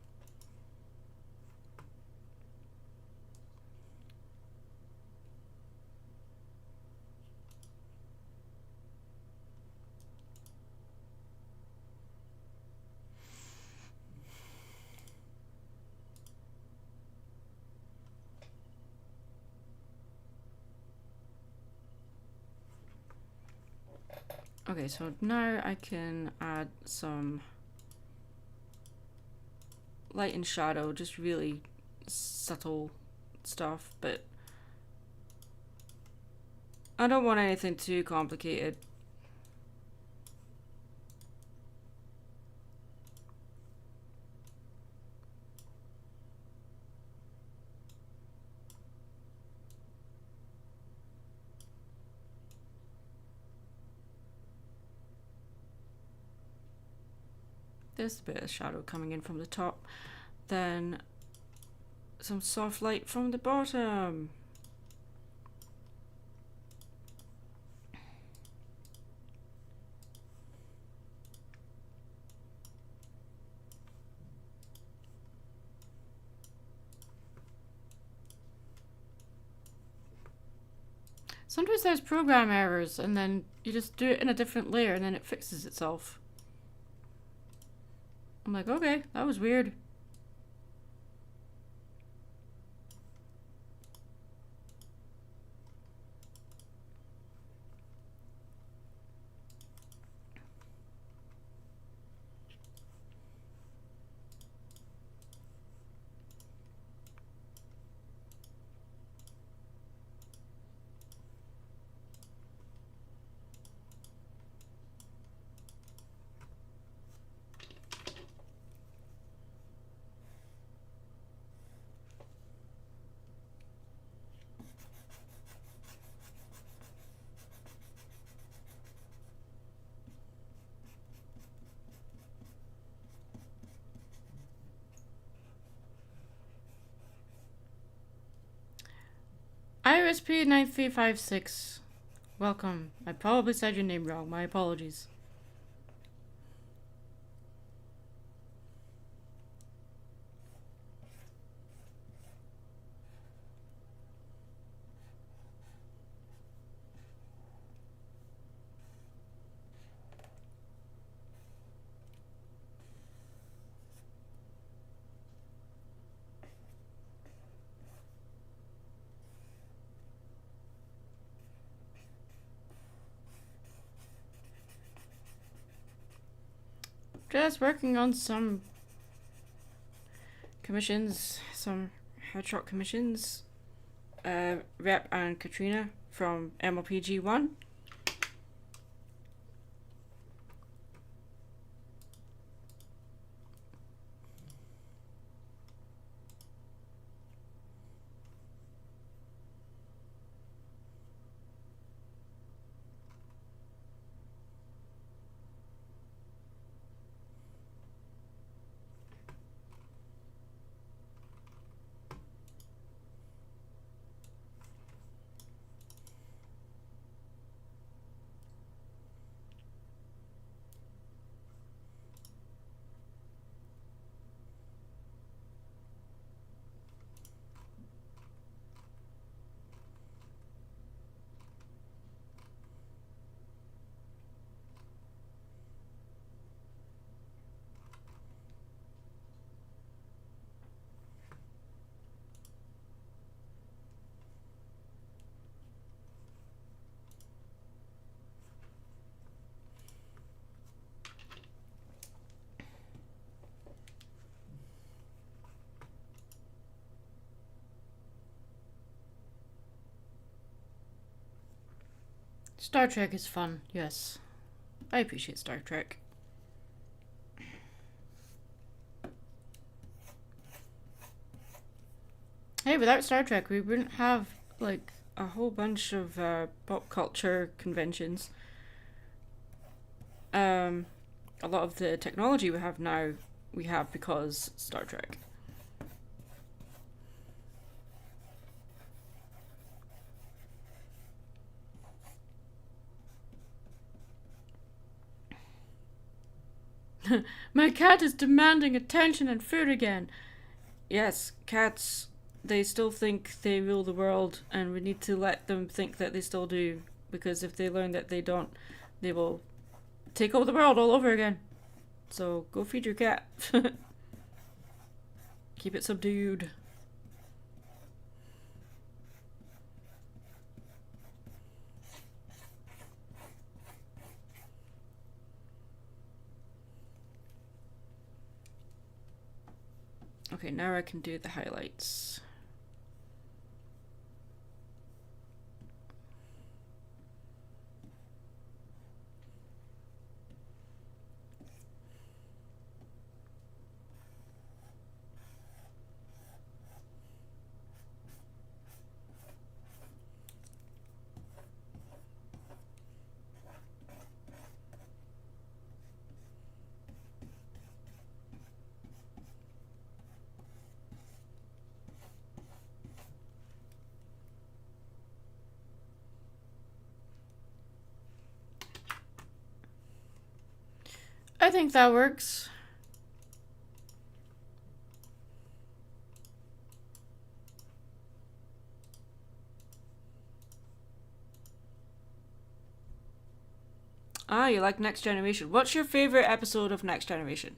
Okay, so now I can add some light and shadow, just really subtle stuff, but I don't want anything too complicated. There's a bit of shadow coming in from the top, then some soft light from the bottom. Sometimes there's program errors and then you just do it in a different layer and then it fixes itself. I'm like, okay, that was weird. IOSP 9356. Welcome. I probably said your name wrong. My apologies. Just working on some commissions, some headshot commissions. Rep and Katrina from MLPG 1. Star Trek is fun, yes. I appreciate Star Trek. Hey, without Star Trek, we wouldn't have, like, a whole bunch of pop culture conventions. A lot of the technology we have now, we have because Star Trek. My cat is demanding attention and food again. Yes, cats, they still think they rule the world, and we need to let them think that they still do, because if they learn that they don't, they will take over the world all over again. So go feed your cat. Keep it subdued. Okay, now I can do the highlights. I think that works. Ah, you like Next Generation. What's your favorite episode of Next Generation?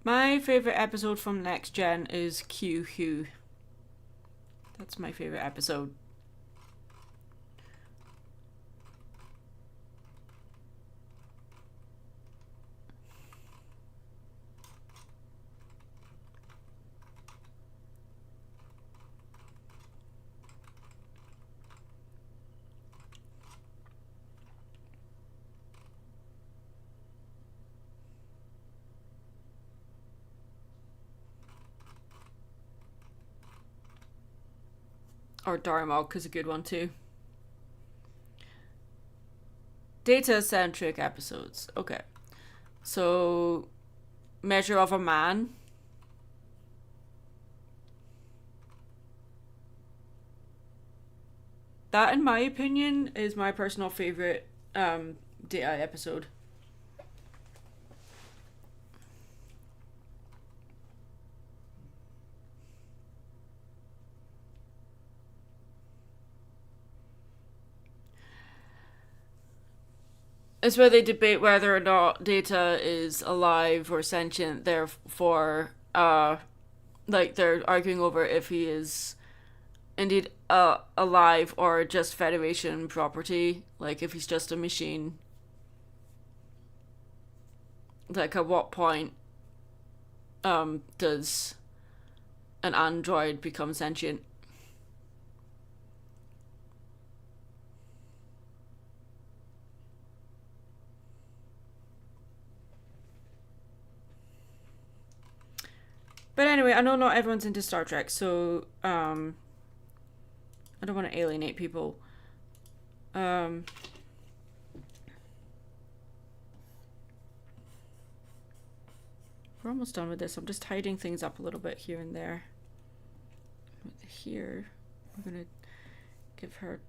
My favorite episode from Next Gen is Q Who. That's my favorite episode. Or Darmok is a good one too. Data-centric episodes. Okay. So, Measure of a Man. That, in my opinion, is my personal favorite Data episode. It's where they debate whether or not Data is alive or sentient. Therefore, like they're arguing over if he is indeed alive or just Federation property. Like if he's just a machine. Like at what point does an android become sentient? But anyway, I know not everyone's into Star Trek, so I don't want to alienate people. We're almost done with this. I'm just tidying things up a little bit here and there. Here, I'm gonna give her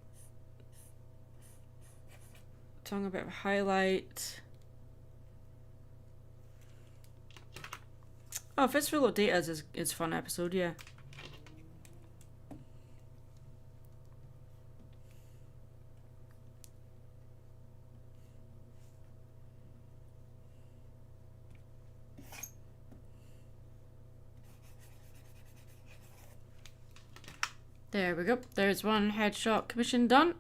tongue a bit of a highlight. Oh, Fistful of Data is a fun episode, yeah. There we go. There's one headshot commission done.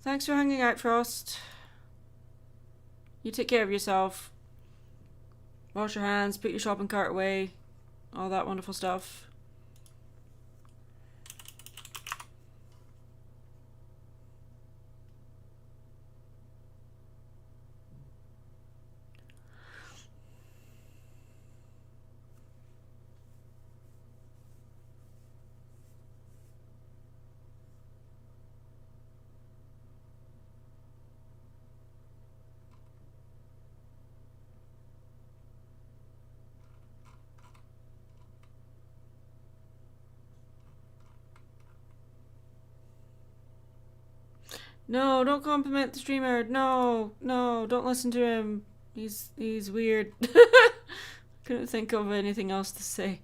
Thanks for hanging out, Frost. You take care of yourself. Wash your hands, put your shopping cart away. All that wonderful stuff. No, don't compliment the streamer. No, no, don't listen to him. He's weird. Couldn't think of anything else to say.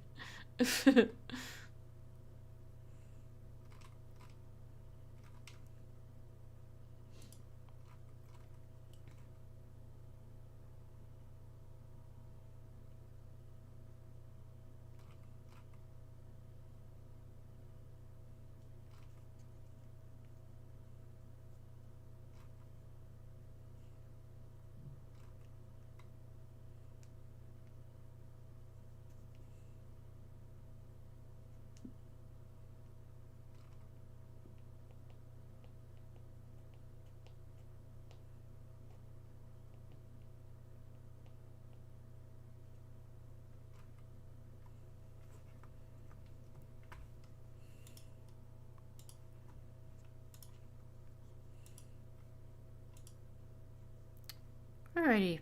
Alrighty.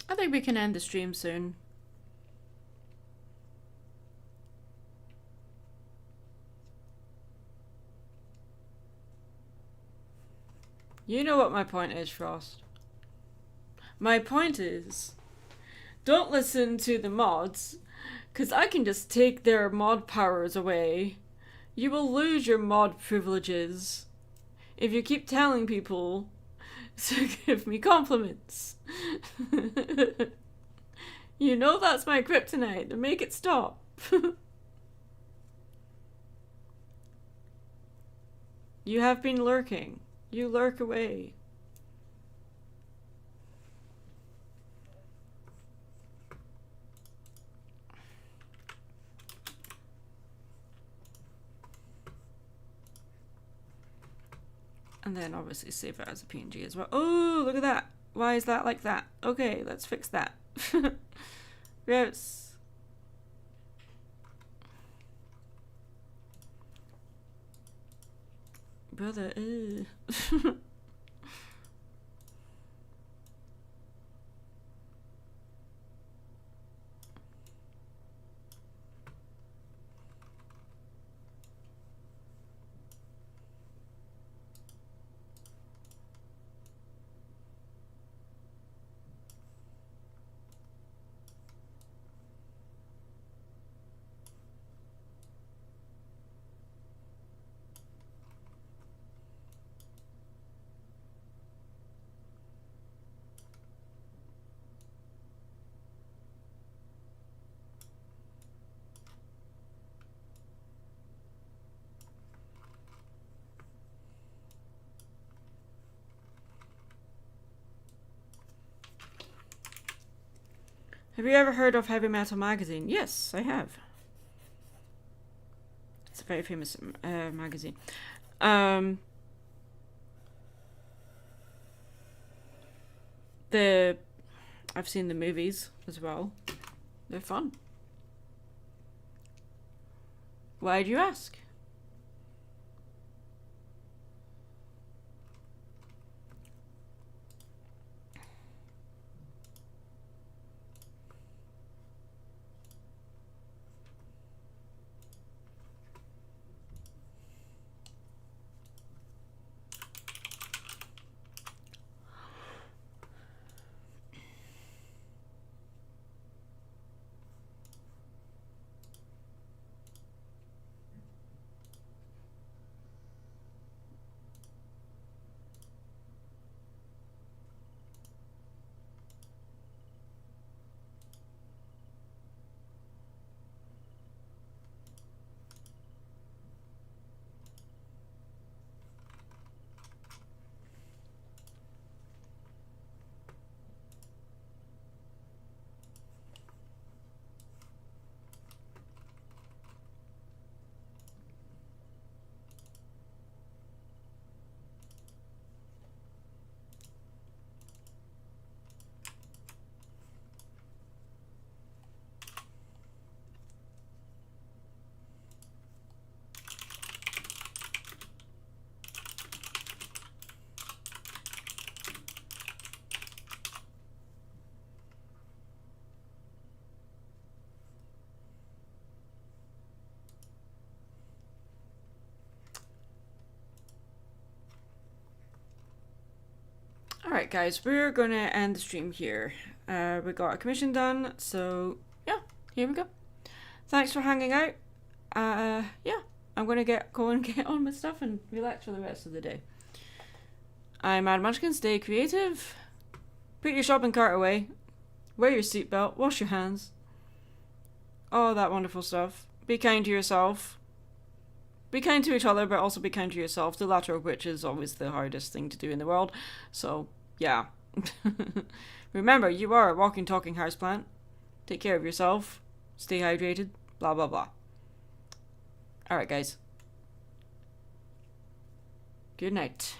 I think we can end the stream soon. You know what my point is, Frost. My point is, don't listen to the mods, because I can just take their mod powers away. You will lose your mod privileges if you keep telling people to give me compliments. You know that's my kryptonite, and make it stop. You have been lurking. You lurk away. And then obviously save it as a PNG as well. Oh, look at that. Why is that like that? Okay, let's fix that. Gross. Brother, ew. Have you ever heard of Heavy Metal Magazine? Yes, I have. It's a very famous magazine. I've seen the movies as well. They're fun. Why do you ask? Alright guys, we're gonna end the stream here. We got a commission done, so yeah, here we go. Thanks for hanging out. Yeah, I'm gonna go and get on with stuff and relax for the rest of the day. I'm Mad Munchkin, stay creative. Put your shopping cart away. Wear your seatbelt, wash your hands. All that wonderful stuff. Be kind to yourself. Be kind to each other, but also be kind to yourself. The latter of which is always the hardest thing to do in the world. So, yeah. Remember, you are a walking, talking houseplant. Take care of yourself. Stay hydrated. Blah, blah, blah. Alright, guys. Good night.